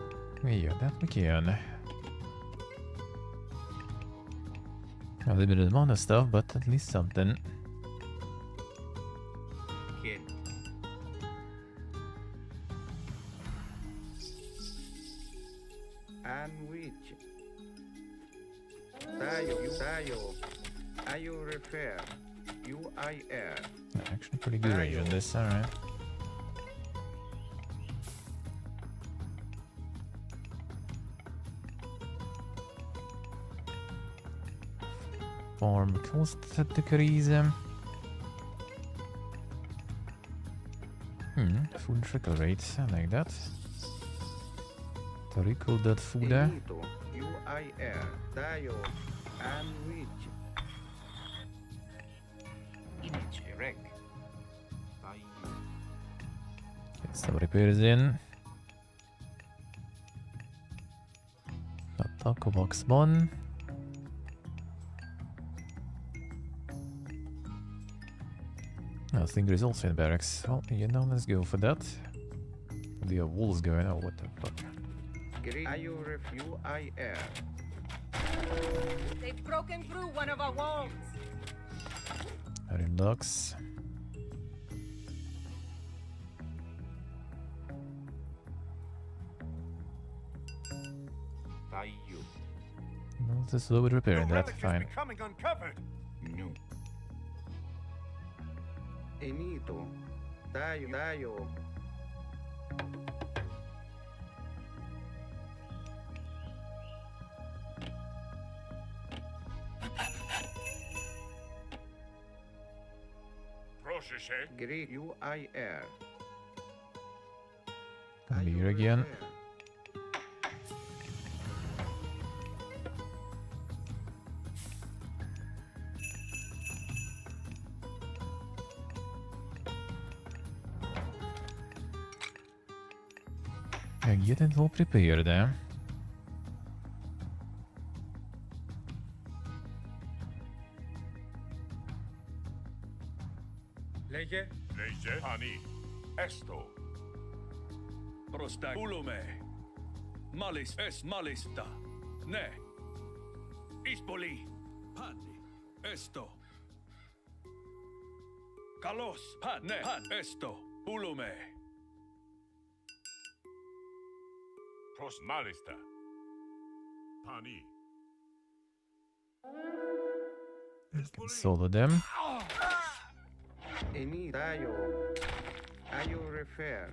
Yeah, that we can. A limited amount of stuff, but at least something. Kid. And which? Dayo. Are you refer? UIR. Actually, pretty good range on this. All right. Farm cost decrease. Food trickle rates. I like that. Trickle that food. Enito. UIR. Dayo. And which? Image erect. Get some repairs in. Taco box 1. I think there's also in barracks. Well, you know, let's go for that. The walls going. Oh, what the fuck? UIR. They've broken through one of our walls. Redux. No, this is slow with repairing that. Fine. Becoming uncovered. No. Enito. Dayo. Greek UIR. Gonna be here again. Get it all prepared there. Lege? Lege? Hani. Esto. Prosta ulume. Malis es malista. Ne. Ispoli. Pani. Esto. Kalos. Pan. Ne. Pan. Esto. Ulume. Pros malista. Pani. Solo them. Eni tayo. Ayo refer.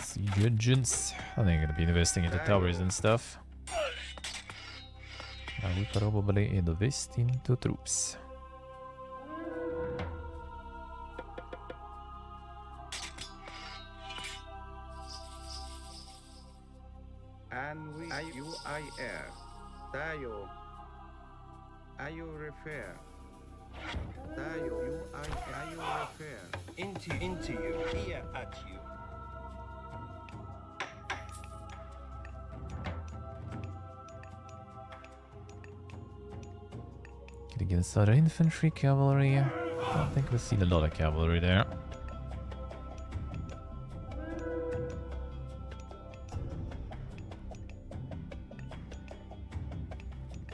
Siege engines. I think I'm gonna be investing into towers and stuff. I will probably invest into troops. And we UIR. Tayo. Ayo refer. Tayo ayo refer. Into you. Here at you. Get against other infantry, cavalry. I don't think we've seen a lot of cavalry there.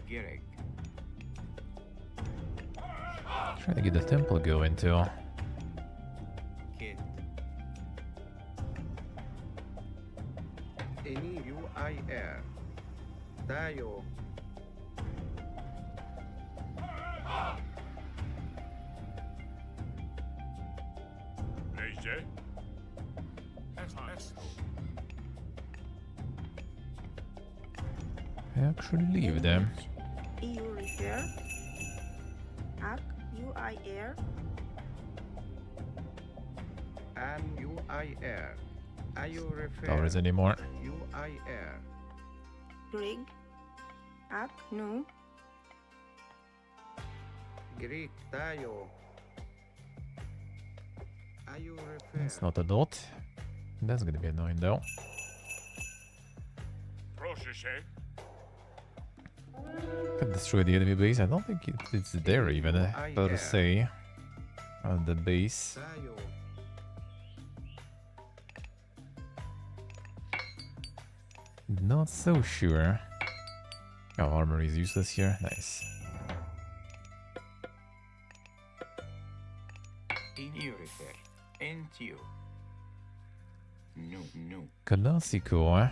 Gerek. Trying to get the temple going too. Kid. Eni UIR. Tayo. Lege? Esto. Actually leave them. EU refer. Ak UIR. And UIR. Ayo refer. Towers anymore. UIR. Grig. Ak no. Greek tayo. Ayo refer. It's not a dot. That's gonna be annoying though. Prosheshe. Could destroy the enemy base. I don't think it's there even, per se. On the base. Tayo. Not so sure. Oh, armor is useless here. Nice. EU refer. NTO. No. Classico, eh?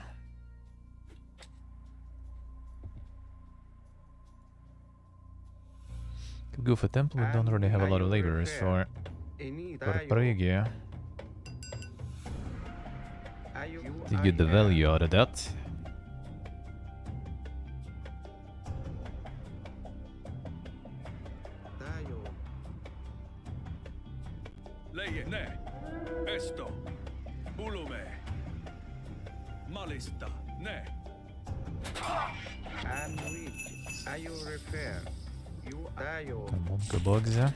Could go for temple, we don't really have a lot of laborers for Prague, yeah. To get the value out of that. Tayo. Leye. Ne. Esto. Ulume. Malista. Ne. And which ayo refer. You tayo. Monka bugs, eh?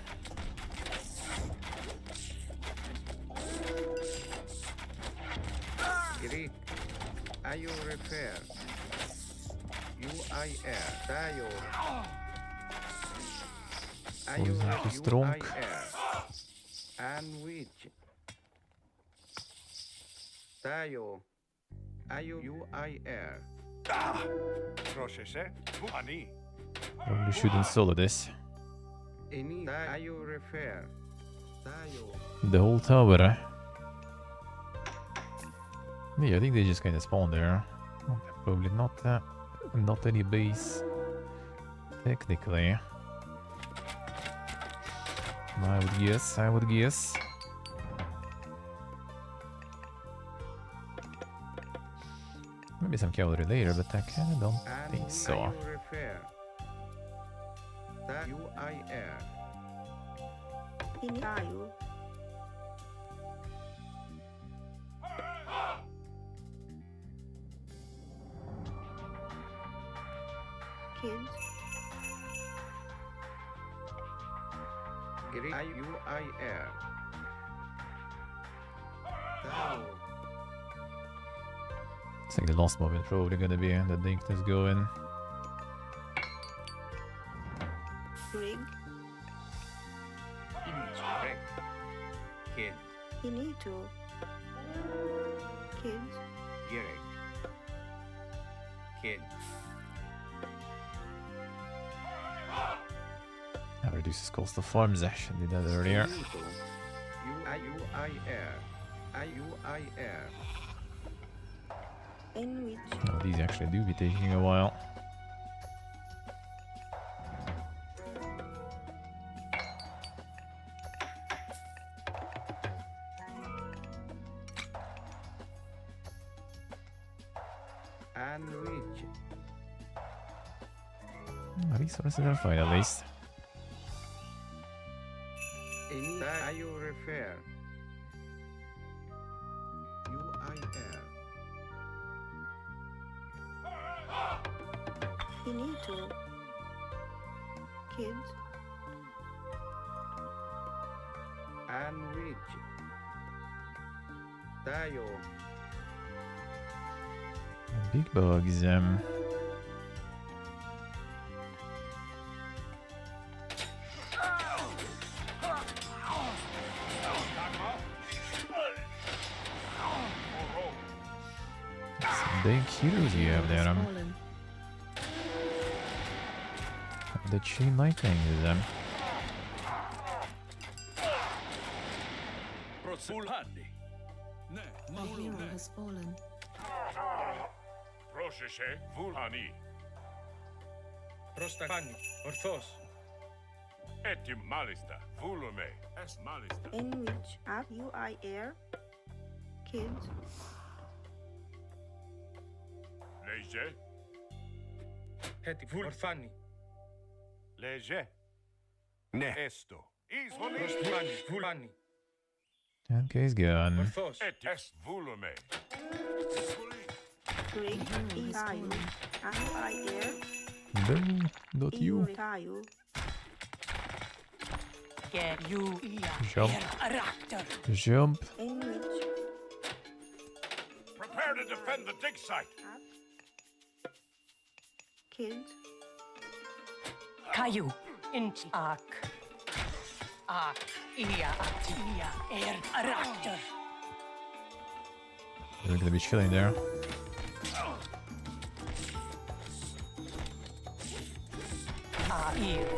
Greek. Ayo refer. UIR. Tayo. Ayo Poison too strong. UIR. And which tayo. Ayo UIR. Prosheshe. Hani. Probably shouldn't solo this. Eni ayo refer. Tayo. The whole tower, eh? Yeah, I think they just kind of spawn there. Probably not any base. Technically. I would guess. Maybe some cavalry later, but I kinda don't think so. Ayo refer. UIR. Ini tayo. Kids. Greek UIR. It's like the last mob is probably gonna be the link that's going. Rig. Incorrect. Kid. Finito. Kids. Direct. Kid. That reduces cost of farms. I did that earlier. UIR. IUIR. In which Oh, these actually do be taking a while. And which? Resources are fine at least. Any you refer? UIR. Finito. Kids. And which? Tayo. Big bugs. Some big heroes you have there. The chain lightning is A hero has fallen. Πρόσεχε, βουλανή. Prostagani. Orthos. Έτσι μάλιστα, βούλουμε. Μάλιστα. In which UIR. Kids. Λέιζε, Hetti. Orfani. λέιζε. Ναι. Έστω. Εισβολή. Prostagani. Vulani. Okay, he's gone. Orthos. Έτσι, βούλουμε. Rig. Iau. UIR. No, not you. Iau. Get you. Jump. Raptor. Jump. In which Prepare to defend the dig site. kids. Caillou. Inch. Arc. Arc. Ia. Actia. Raptor. They're gonna be chilling there.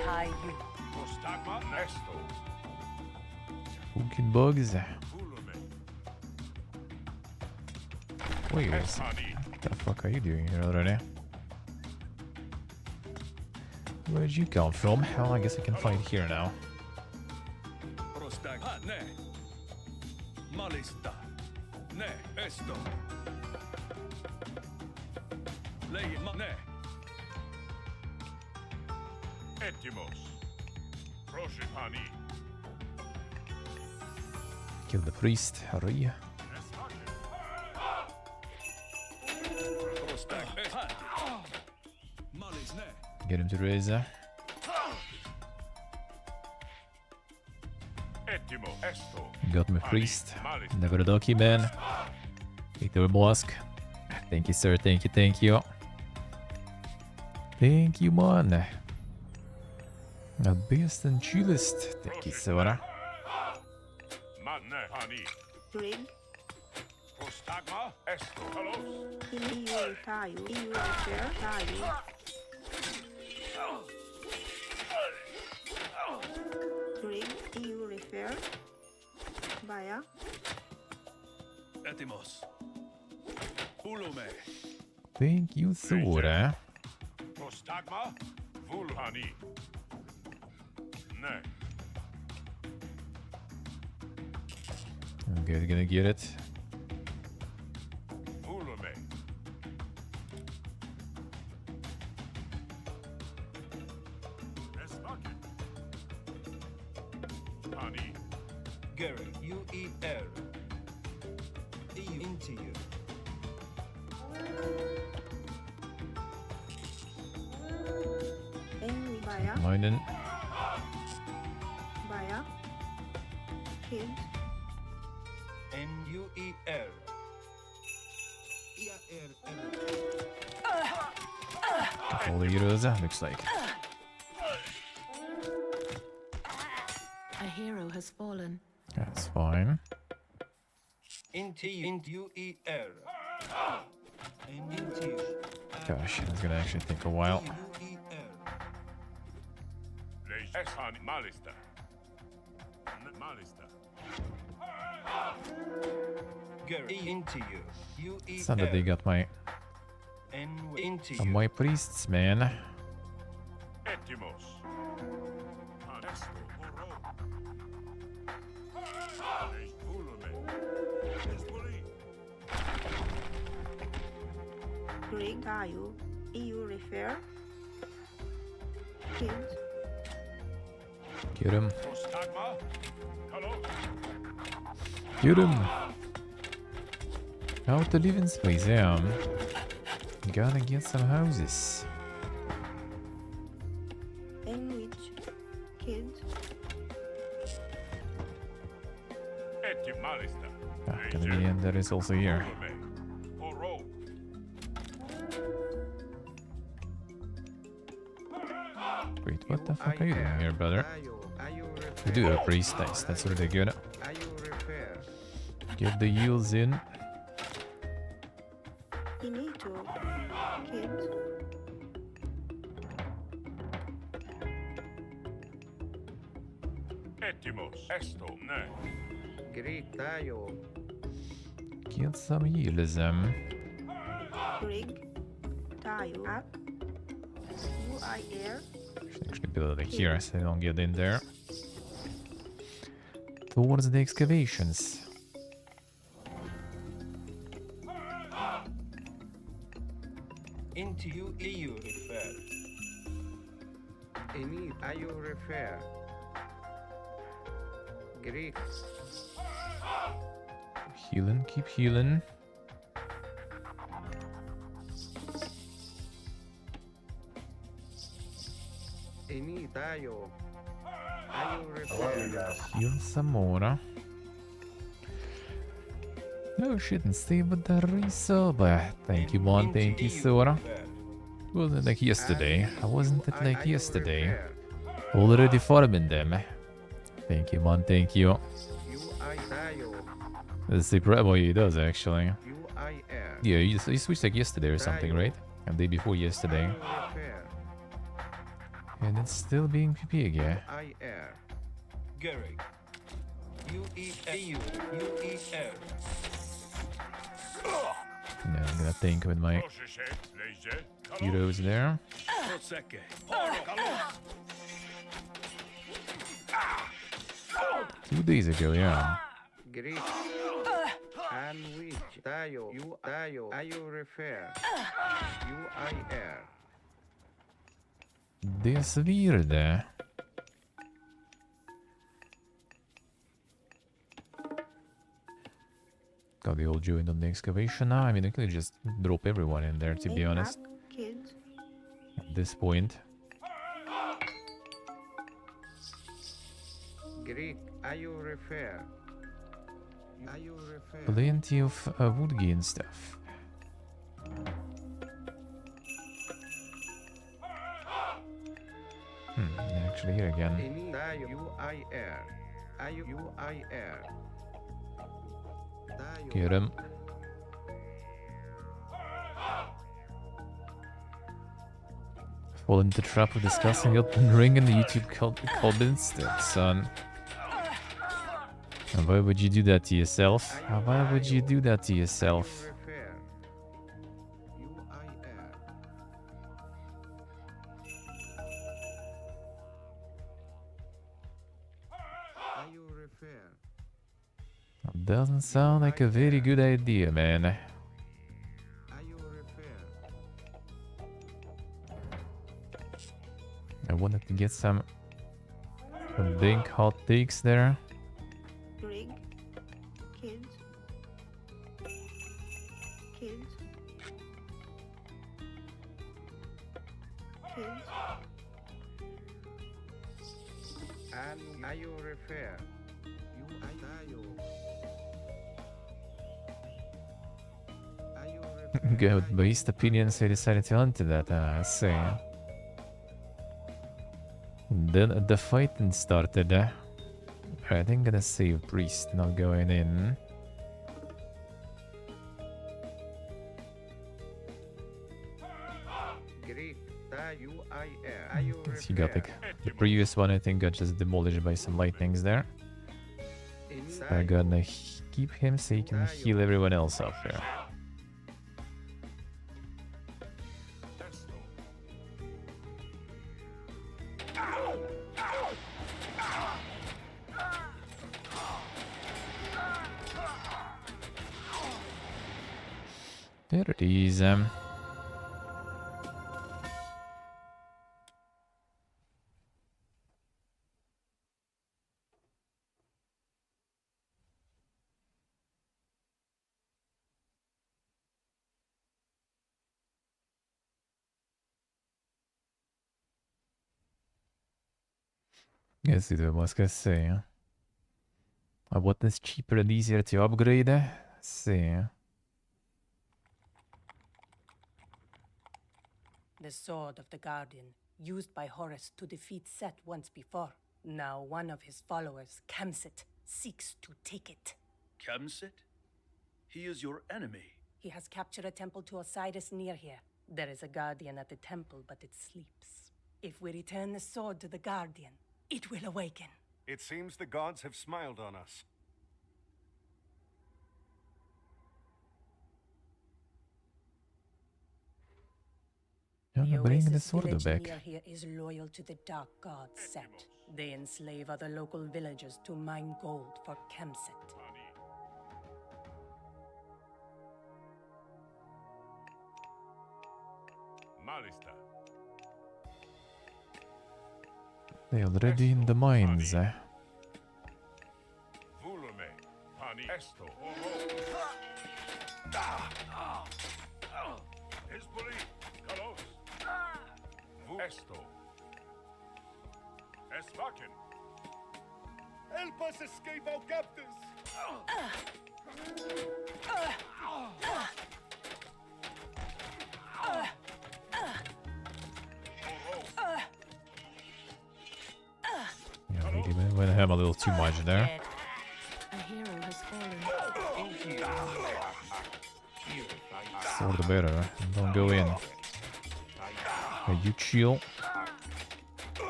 Caillou. Prostagma, έστω. Fucking bugs. Βούλουμε. Wait, Εσφανή. what the fuck are you doing here already? Where'd you come from? Well, I guess I can fight here now. Prostagane. Malista. Ne. Esto. Lei. Ne. Έτοιμος. Πρόσεχανή. Kill the priest. Hurry. Prostagane. Malis. Ne. Get him to raise. Έτοιμο. Έστω. Got me priest. Never a donkey man. Victor Bosk. Thank you, sir. Thank you. Thank you. Thank you, man. The best and chillest. Thank you, sir. Μανέ. Ανή. Rig. Prostagma, έστω. Καλώς. Iu. Repair. Tayo. Rig. Iu. Repair. Baya. Etimos. Ulume. Thank you, Thor. Prostagma, βουλανή. Ναι. Okay, gonna get it. Βούλουμε. Εσβάκε. Ανή. Gary. UER. EU. Into you. In Baya. Meinen. Baya. Kids. N-U-E-R. All the heroes, looks like. A hero has fallen. That's fine. N-T-U-E-R. Gosh, it's gonna actually take a while. Esan Malista. Malista. It's not that they got my priests, man. Etimos. Anesto. Greg, Tayo, EU refer. Kids. Get him. Prostagma. Hello. Get him. Out the living space, yeah. Gotta get some houses. Enrich. Kids. Etim Malista. Gonna be in there is also here. Oro. Wait, what the fuck are you doing here, brother? You do a priest, nice, that's really good. Get the yields in. Inito. Kids. Etimos. Esto. Ne. Gritayo. Get some yields in. Greg. Tayo. Ak. UIR. Should actually build it here so they don't get in there. Towards the excavations. Into EU refer. Any ayo refer. Greek. Healing, keep healing. Any tayo. Ayo refer. Heal some more. No shit, and stay with the resub. Thank you, Mon. Thank you, Sora. Wasn't like yesterday. Wasn't it like yesterday? Already farming them. Thank you, Mon. Thank you. That's the well, he does actually. Yeah, he switched like yesterday or something, right? And day before yesterday. And it's still being PP again. Gary. U-E-A-U-U-E-R. Yeah, I'm gonna think with my heroes there. 2 days ago, yeah. Greek. And which tayo. You tayo. Ayo refer. U-I-R. Det svir det. Got the old joint on the excavation now. I mean, I could just drop everyone in there, to be honest. Kids. At this point. Greek. Ayo refer. Ayo refer. Plenty of wood gain stuff. Actually here again. U-I-R. Ayo U-I-R. Get him. Fall into the trap of discussing Elden Ring in the YouTube comments. Son. And why would you do that to yourself? Why would you do that to yourself? Doesn't sound like a very good idea, man. I wanted to get some big hot takes there. Greg. Kids. Kids. Kids. And ayo refer. You ayo. Good, based opinions, I decided to enter that. I see. Then the fighting started. I think I'm gonna save priest, not going in. He got like the previous one. I think got just demolished by some lightnings there. So I'm gonna keep him so he can heal everyone else up here. There it is. Guess it was gonna say. What is cheaper and easier to upgrade? See. The sword of the Guardian, used by Horus to defeat Set once before. Now one of his followers, Khamsit, seeks to take it. Khamsit? He is your enemy. He has captured a temple to Osiris near here. There is a Guardian at the temple, but it sleeps. If we return the sword to the Guardian, it will awaken. It seems the gods have smiled on us. Bring the Oasis sword village back. near here is loyal to the dark god Set. They enslave other local villagers to mine gold for Khamsit. They already in the mines. Help us escape our captors! Yeah, maybe we went him a little too much there. A hero has fallen. Sword bearer, don't go in. Hey, you chill. A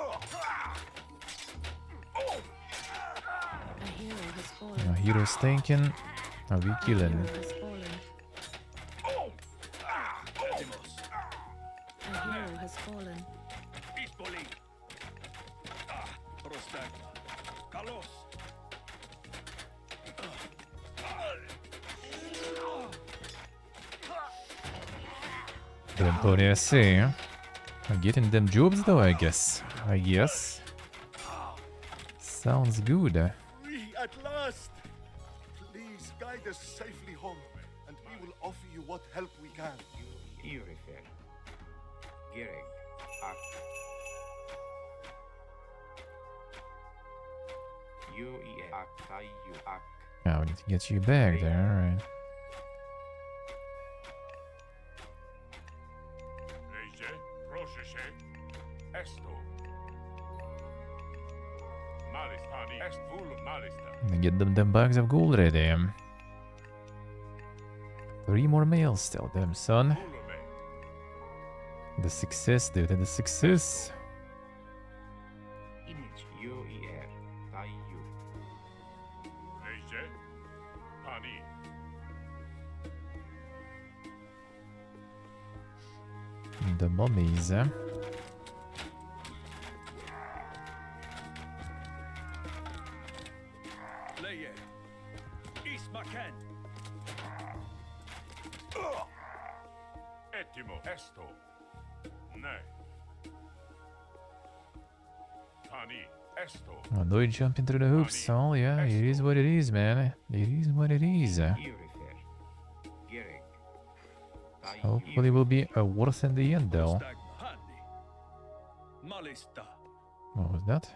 hero has fallen. Hero's tanking. Now we killing. Hero has fallen. A hero has fallen. Them pony, I see. I'm getting them jobs though, I guess. Sounds good. Free at last! Please guide us safely home, and we will offer you what help we can. Now we need to get you back there, alright. And get them bags of gold ready. 3 more males still, damn son. The success, dude, the success. The mummies, Oh, no, you jumping through the hoops, oh yeah, it is what it is, man. It is what it is. Hopefully it will be worse in the end, though. What was that?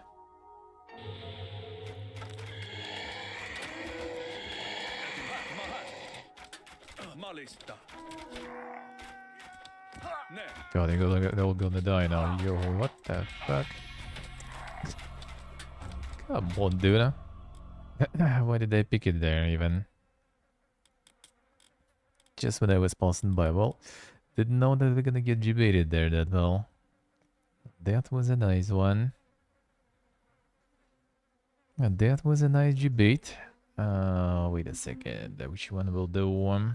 Malista. Ne. God, they're all gonna die now. Yo, what the fuck? Come on, dude. Why did they pick it there, even? Just when I was passing by. Well, didn't know that we're gonna get debated there that well. That was a nice one. And that was a nice debate. Wait a second. Which one will do?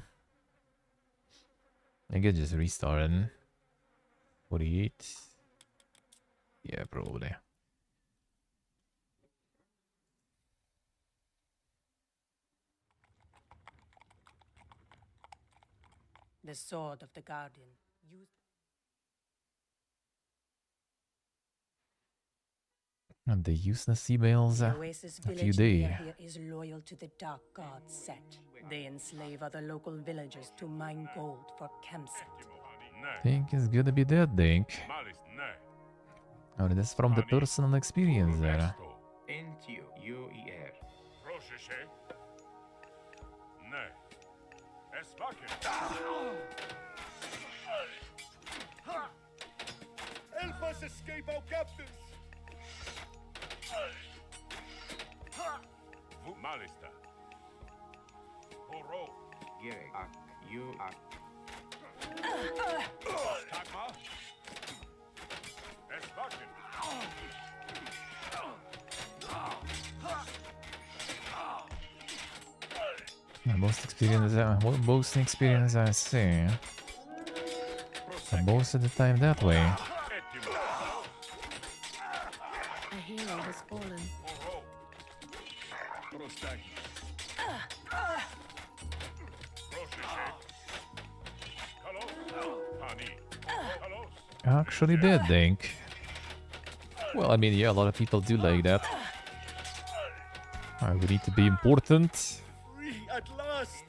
I guess just restarting. 48. Yeah, probably. The sword of the Guardian. Use And the useless emails. the Oasis A few village days. near here is loyal to the Dark God set. They enslave other local villagers to mine gold for Kemset. Think it's gonna be that, Dink. Malis ne. Oh, that's from the personal experience there. Entio, UER. Prosheshe. Ne. Espaken. Help us escape our captors! Malista. Horo. Gerek. Ak. You ak. Takma. Espaken. Most experience I see. And most of the time that way. A hero has fallen. Prostak. Actually did, Dink. Well, I mean, yeah, a lot of people do like that. We need to be important. Free at last!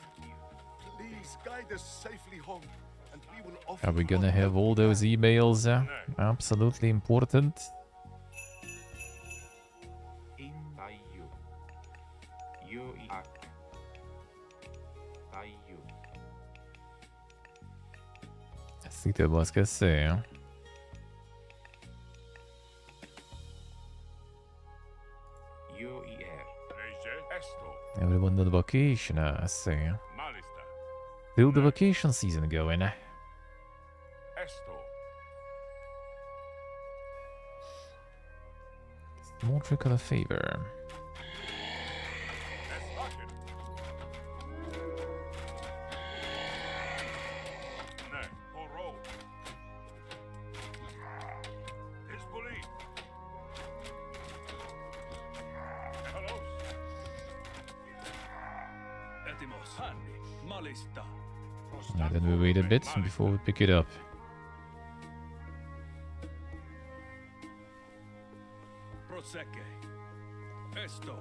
Please guide us safely home, and we will offer Are we you gonna our have help. all those emails? Absolutely important. In Tayu. You ak. Tayu. Assim que eu vou esquecer. UER. Leje. Esto. Everyone on vacation, I see. Malista. Still the vacation season going. Esto. More trick of a favor. Espaken. Ne. Horo. Hisbuli. Hello. Etimos. Hanni. Malista. And then we wait a bit before we pick it up. Proseke. Esto.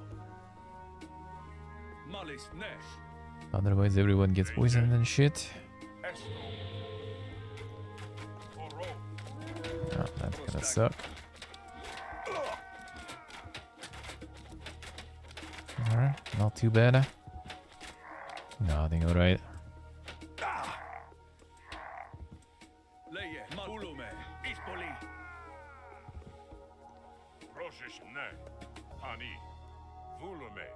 Malis ne. Otherwise everyone gets poisoned and shit. Esto. Horo. Oh, that's gonna suck. Alright, not too bad. Nothing alright. Leye. Ulume. Ispoli. Proshesh ne. Pani. Vulume.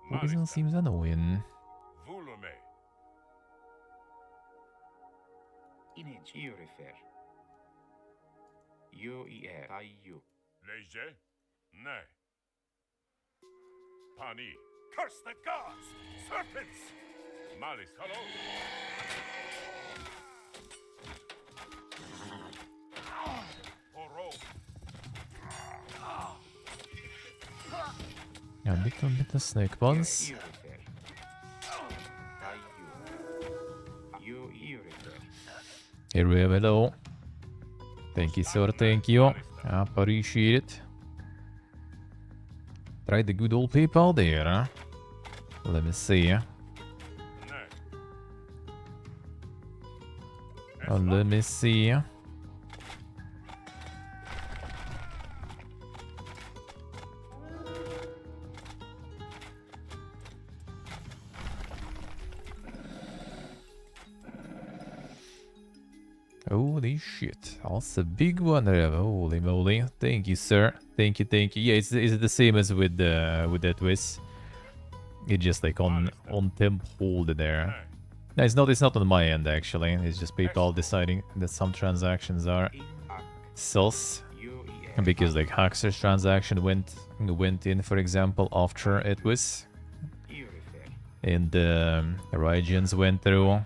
Poison seems annoying. Vulume. Inage. You refer. UER. Tayu. Leje. Ne. Pani. Curse the gods! Serpents! Malis. Hello. Horo. A little bit of snake ones. You refer. Tayu. You refer. Here we have it all. Thank you, sir. Thank you. Appreciate it. Try the good old PayPal there, huh? Let me see. Ne. Oh, let me see. Holy shit. That's a big one there. Holy moly. Thank you, sir. Thank you, thank you. Yeah, it's the same as with that Wiz. It's just like on temp hold there. No, it's not on my end actually. It's just PayPal deciding that some transactions are sus. Because like Haxer's transaction went in, for example, after it was. And Rygian's went through.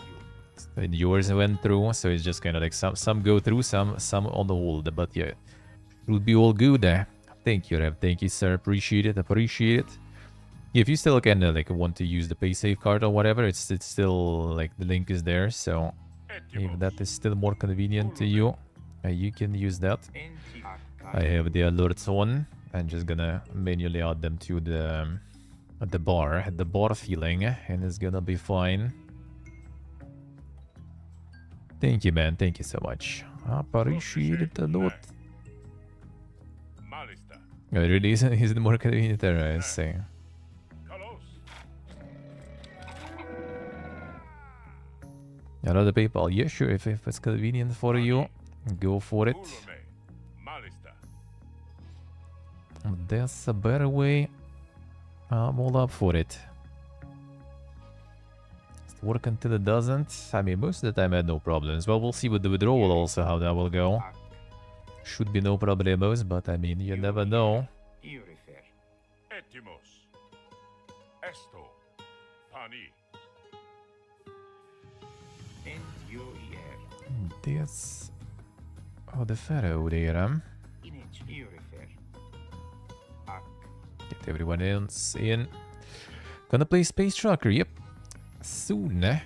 And yours went through, so it's just kind of like some go through, some on the hold. But yeah, it'll be all good. Thank you, Rev. Thank you, sir. Appreciate it. Appreciate it. If you still kind of like want to use the PaySafe card or whatever, it's still like the link is there. So if that is still more convenient to you, you can use that. I have the alerts on. I'm just gonna manually add them to the bar feeling, and it's gonna be fine. Thank you, man. Thank you so much. I appreciate it a lot. It really isn't more convenient there, I say. Another PayPal. Yeah, sure. If it's convenient for you, go for it. There's a better way. I'm all up for it. Work until it doesn't. I mean, most of the time I had no problems. Well, we'll see with the withdrawal also how that will go. Should be no problemos, but I mean, you never know. That's... Oh, the Pharaoh there. Get everyone else in. Gonna play Space Trucker, yep. Soon. I'm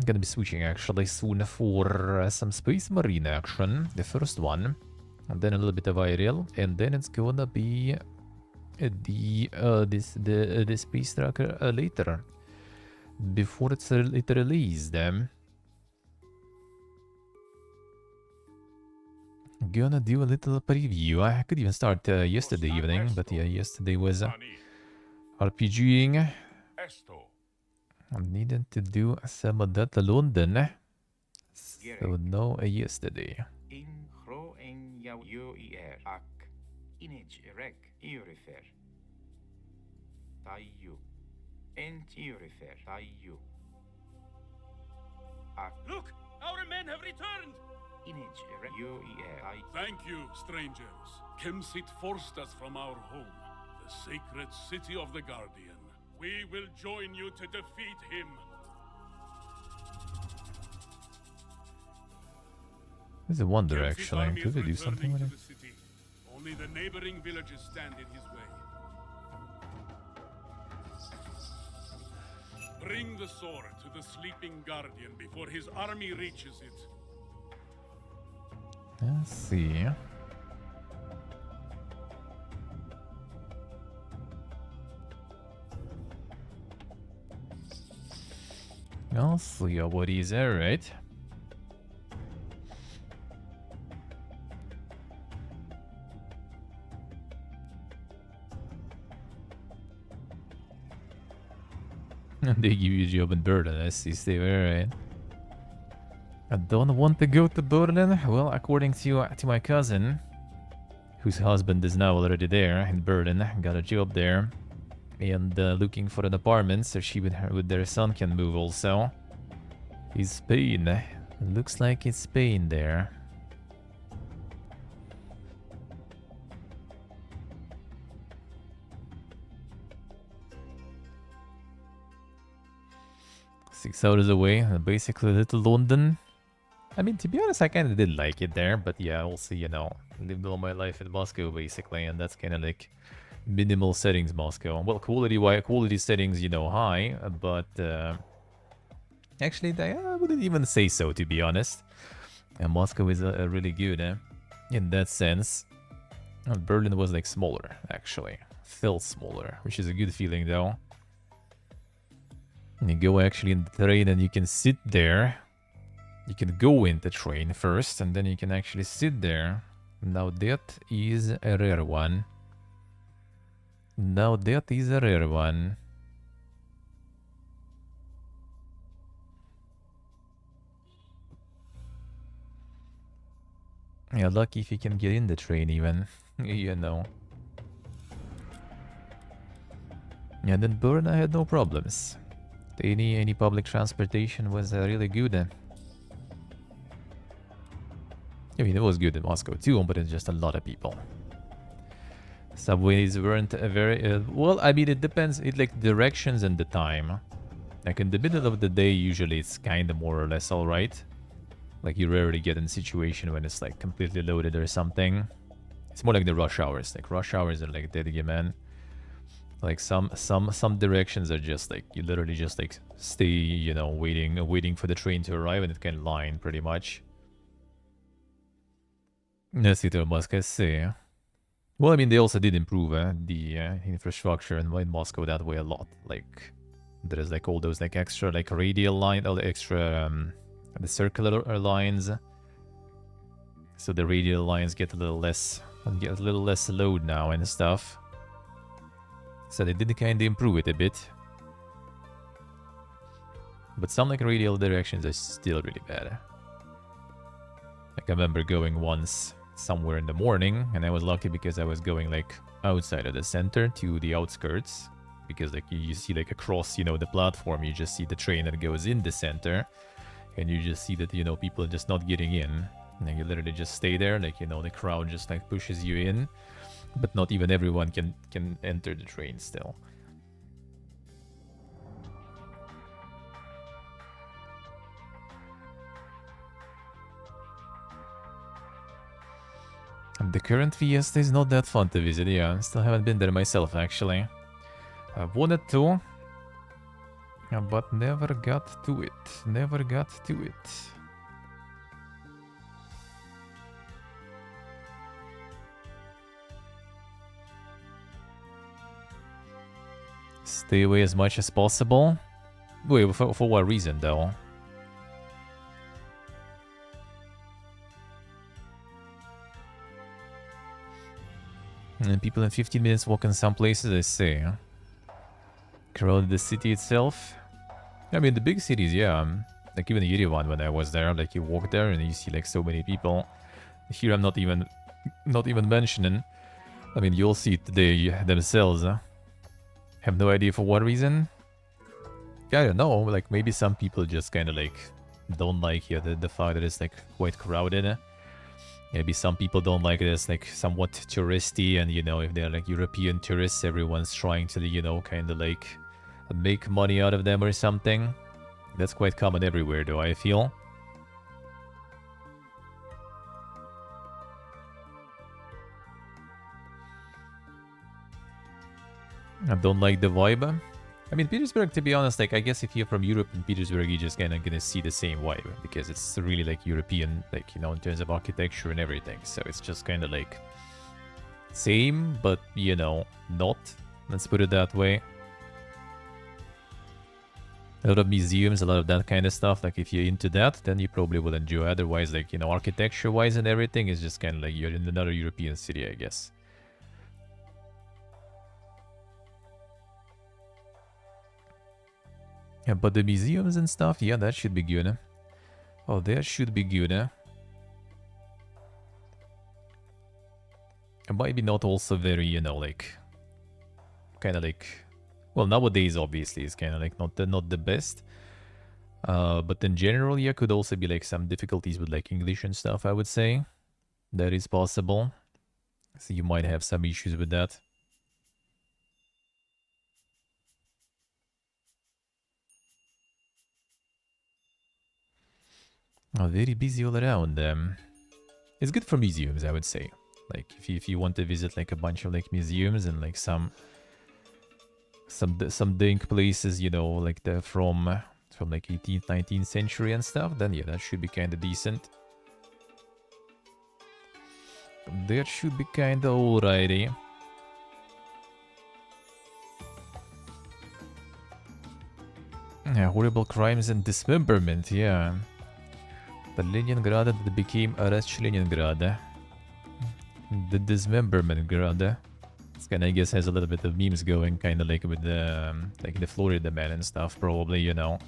gonna be switching actually soon for some Space Marine action, the first one, and then a little bit of IRL, and then it's gonna be the Space Tracker later, before it's later released. Gonna do a little preview. I could even start yesterday evening, but yeah, yesterday was RPGing. I needed to do some of that London, so no yesterday. Look! Our men have returned! Thank you, strangers. Kemsit forced us from our home, the sacred city of the Guardian. We will join you to defeat him. There's a wonder actually. Could we do something with it? Only the neighboring villages stand in his way. Bring the sword to the sleeping Guardian before his army reaches it. Let's see. I'll see what is there, right? They give you a job in Berlin, I see, stay there, right? I don't want to go to Berlin. Well, according to my cousin, whose husband is now already there in Berlin, got a job there, and looking for an apartment so she with their son can move also. Is Spain. Looks like it's Spain there. Six hours away, basically Little London. I mean, to be honest, I kind of did like it there, but yeah, also, you know, lived all my life in Moscow, basically, and that's kind of like minimal settings Moscow. Well, quality settings, you know, high, but actually, I wouldn't even say so, to be honest. And Moscow is really good, in that sense. Berlin was like smaller, actually. Felt smaller, which is a good feeling, though. You go actually in the train and you can sit there. You can go in the train first and then you can actually sit there. Now that is a rare one. Yeah, lucky if you can get in the train even. You know. Yeah, then Brno had no problems. Any public transportation was really good. I mean, it was good in Moscow too, but it's just a lot of people. Subways weren't very... well, I mean, it depends. It like directions and the time. Like in the middle of the day, usually it's kind of more or less alright. Like you rarely get in a situation when it's like completely loaded or something. It's more like the rush hours. Like rush hours are like dead again, man. Like some directions are just like you literally just like stay, you know, waiting for the train to arrive and it can line pretty much. City of Moscow, see. Well, I mean, they also did improve the infrastructure in Moscow that way a lot. Like, there's like all those like extra like radial line, all the extra the circular lines. So the radial lines get a little less load now and stuff. So they did kind of improve it a bit. But some like radial directions are still really bad. Like I remember going once somewhere in the morning, and I was lucky because I was going like outside of the center to the outskirts, because like you see like across, you know, the platform, you just see the train that goes in the center, and you just see that, you know, people are just not getting in, and you literally just stay there, like, you know, the crowd just like pushes you in, but not even everyone can enter the train still. The current Fiesta is not that fun to visit, yeah. Still haven't been there myself, actually. I wanted to, but never got to it. Never got to it. Stay away as much as possible. Wait, for what reason, though? And people in 15 minutes walk in some places, I say. Crowded the city itself. I mean, the big cities, yeah. Like even Yerevan, when I was there, like you walk there and you see like so many people. Here I'm not even mentioning. I mean, you'll see it today themselves. Have no idea for what reason. I don't know. Like maybe some people just kind of like don't like here the fact that it's like quite crowded. Maybe some people don't like it as like somewhat touristy, and you know, if they're like European tourists, everyone's trying to, you know, kind of like make money out of them or something. That's quite common everywhere, though, I feel. I don't like the vibe. I mean, Petersburg, to be honest, like, I guess if you're from Europe and Petersburg, you're just kind of gonna see the same vibe, because it's really, like, European, like, you know, in terms of architecture and everything. So it's just kind of, like, same, but, you know, not. Let's put it that way. A lot of museums, a lot of that kind of stuff. Like, if you're into that, then you probably will enjoy. Otherwise, like, you know, architecture-wise and everything, is just kind of like you're in another European city, I guess. Yeah, but the museums and stuff, yeah, that should be good. Oh, that should be good. It might be not also very, you know, like, kind of like, well, nowadays obviously it's kind of like not the best. But in general, yeah, could also be like some difficulties with like English and stuff, I would say. That is possible. So you might have some issues with that. Oh, very busy all around. It's good for museums, I would say. Like if you want to visit like a bunch of like museums and like some dink places, you know, like the from like 18th, 19th century and stuff, then yeah, that should be kind of decent. That should be kind of alrighty. Yeah, horrible crimes and dismemberment, yeah. The Leningrad that became Arach Leningrad. The dismemberment grad. This kind of, I guess, has a little bit of memes going, kind of like with the Florida man and stuff, probably, you know.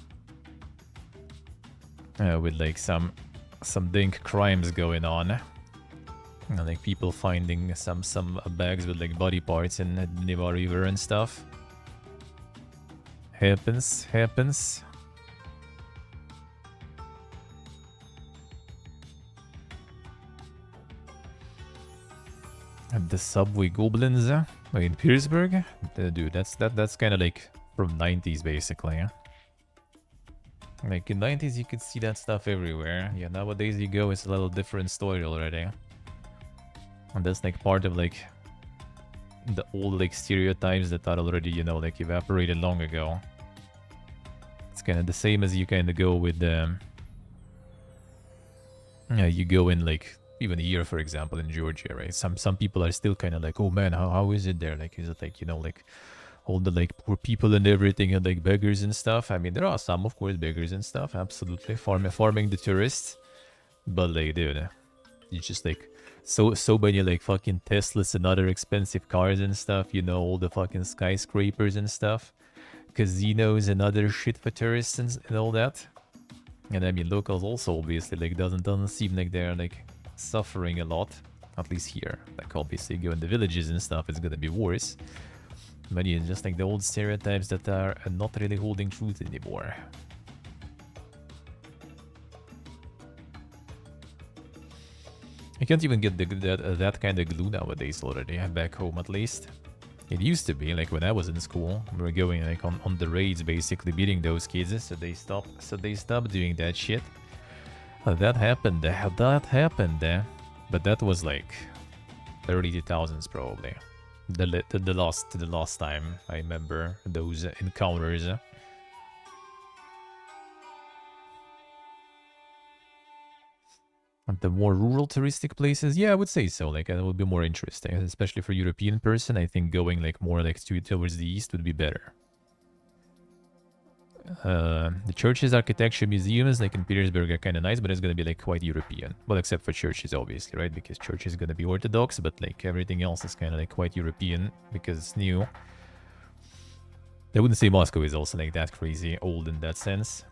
With like some dink crimes going on. And, like people finding some bags with like body parts in the Niva River and stuff. Happens. And the subway goblins in Petersburg, dude, that's kind of like from 90s basically. Like in 90s you could see that stuff everywhere. Yeah, nowadays you go, it's a little different story already. And that's like part of like the old like stereotypes that are already, you know, like evaporated long ago. It's kind of the same as you kind of go with yeah, you go in like even a year, for example, in Georgia, right? Some people are still kind of like, oh man, how is it there? Like, is it like, you know, like all the like poor people and everything and like beggars and stuff? I mean, there are some, of course, beggars and stuff, absolutely, farming the tourists. But like, dude, you just like so many like fucking Teslas and other expensive cars and stuff, you know, all the fucking skyscrapers and stuff, casinos and other shit for tourists and all that. And I mean, locals also obviously like doesn't seem like they're like suffering a lot, at least here. Like obviously go in the villages and stuff, it's gonna be worse. But yeah, just like the old stereotypes that are not really holding truth anymore. I can't even get that kind of glue nowadays already, back home at least. It used to be, like when I was in school, we were going like on the raids, basically beating those kids, so they stopped doing that shit. That happened, but that was like early 2000s probably. The last time I remember those encounters. And the more rural touristic places, yeah, I would say so. Like that would be more interesting, especially for European person. I think going like more like towards the east would be better. The churches, architecture, museums, like in Petersburg, are kind of nice, but it's gonna be like quite European. Well, except for churches, obviously, right? Because church is gonna be Orthodox, but like everything else is kind of like quite European because it's new. I wouldn't say Moscow is also like that crazy old in that sense.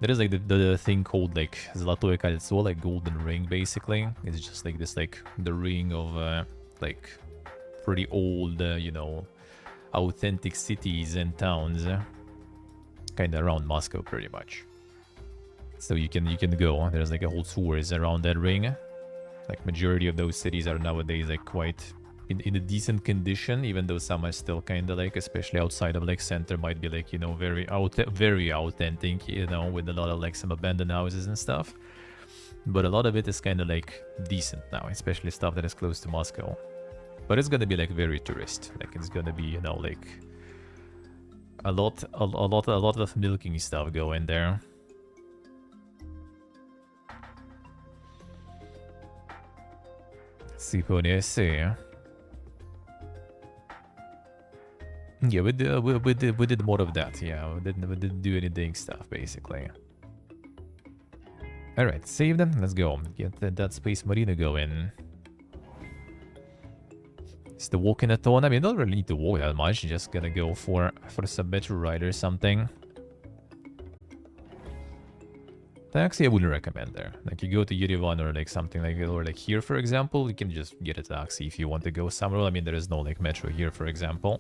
There is like the thing called like Zlatoye Koltso, like golden ring, basically. It's just like this, like the ring of like pretty old, you know, authentic cities and towns. Kind of around Moscow, pretty much. So you can go. There's like a whole tours around that ring. Like majority of those cities are nowadays like quite in a decent condition, even though some are still kind of like, especially outside of like center, might be like, you know, very authentic, you know, with a lot of like some abandoned houses and stuff. But a lot of it is kind of like decent now, especially stuff that is close to Moscow. But it's gonna be like very tourist. Like it's gonna be, you know, like a lot of milking stuff going there. Si potesse. Yeah, we did more of that. Yeah, we didn't do anything stuff basically. All right, save them. Let's go. Get that Space Marina going. Is the walking a ton? I mean, don't really need to walk that much. You're just gonna go for some metro ride or something. Taxi, I wouldn't recommend there. Like you go to Yerevan or like something like, or like here, for example, you can just get a taxi if you want to go somewhere. I mean, there is no like metro here, for example.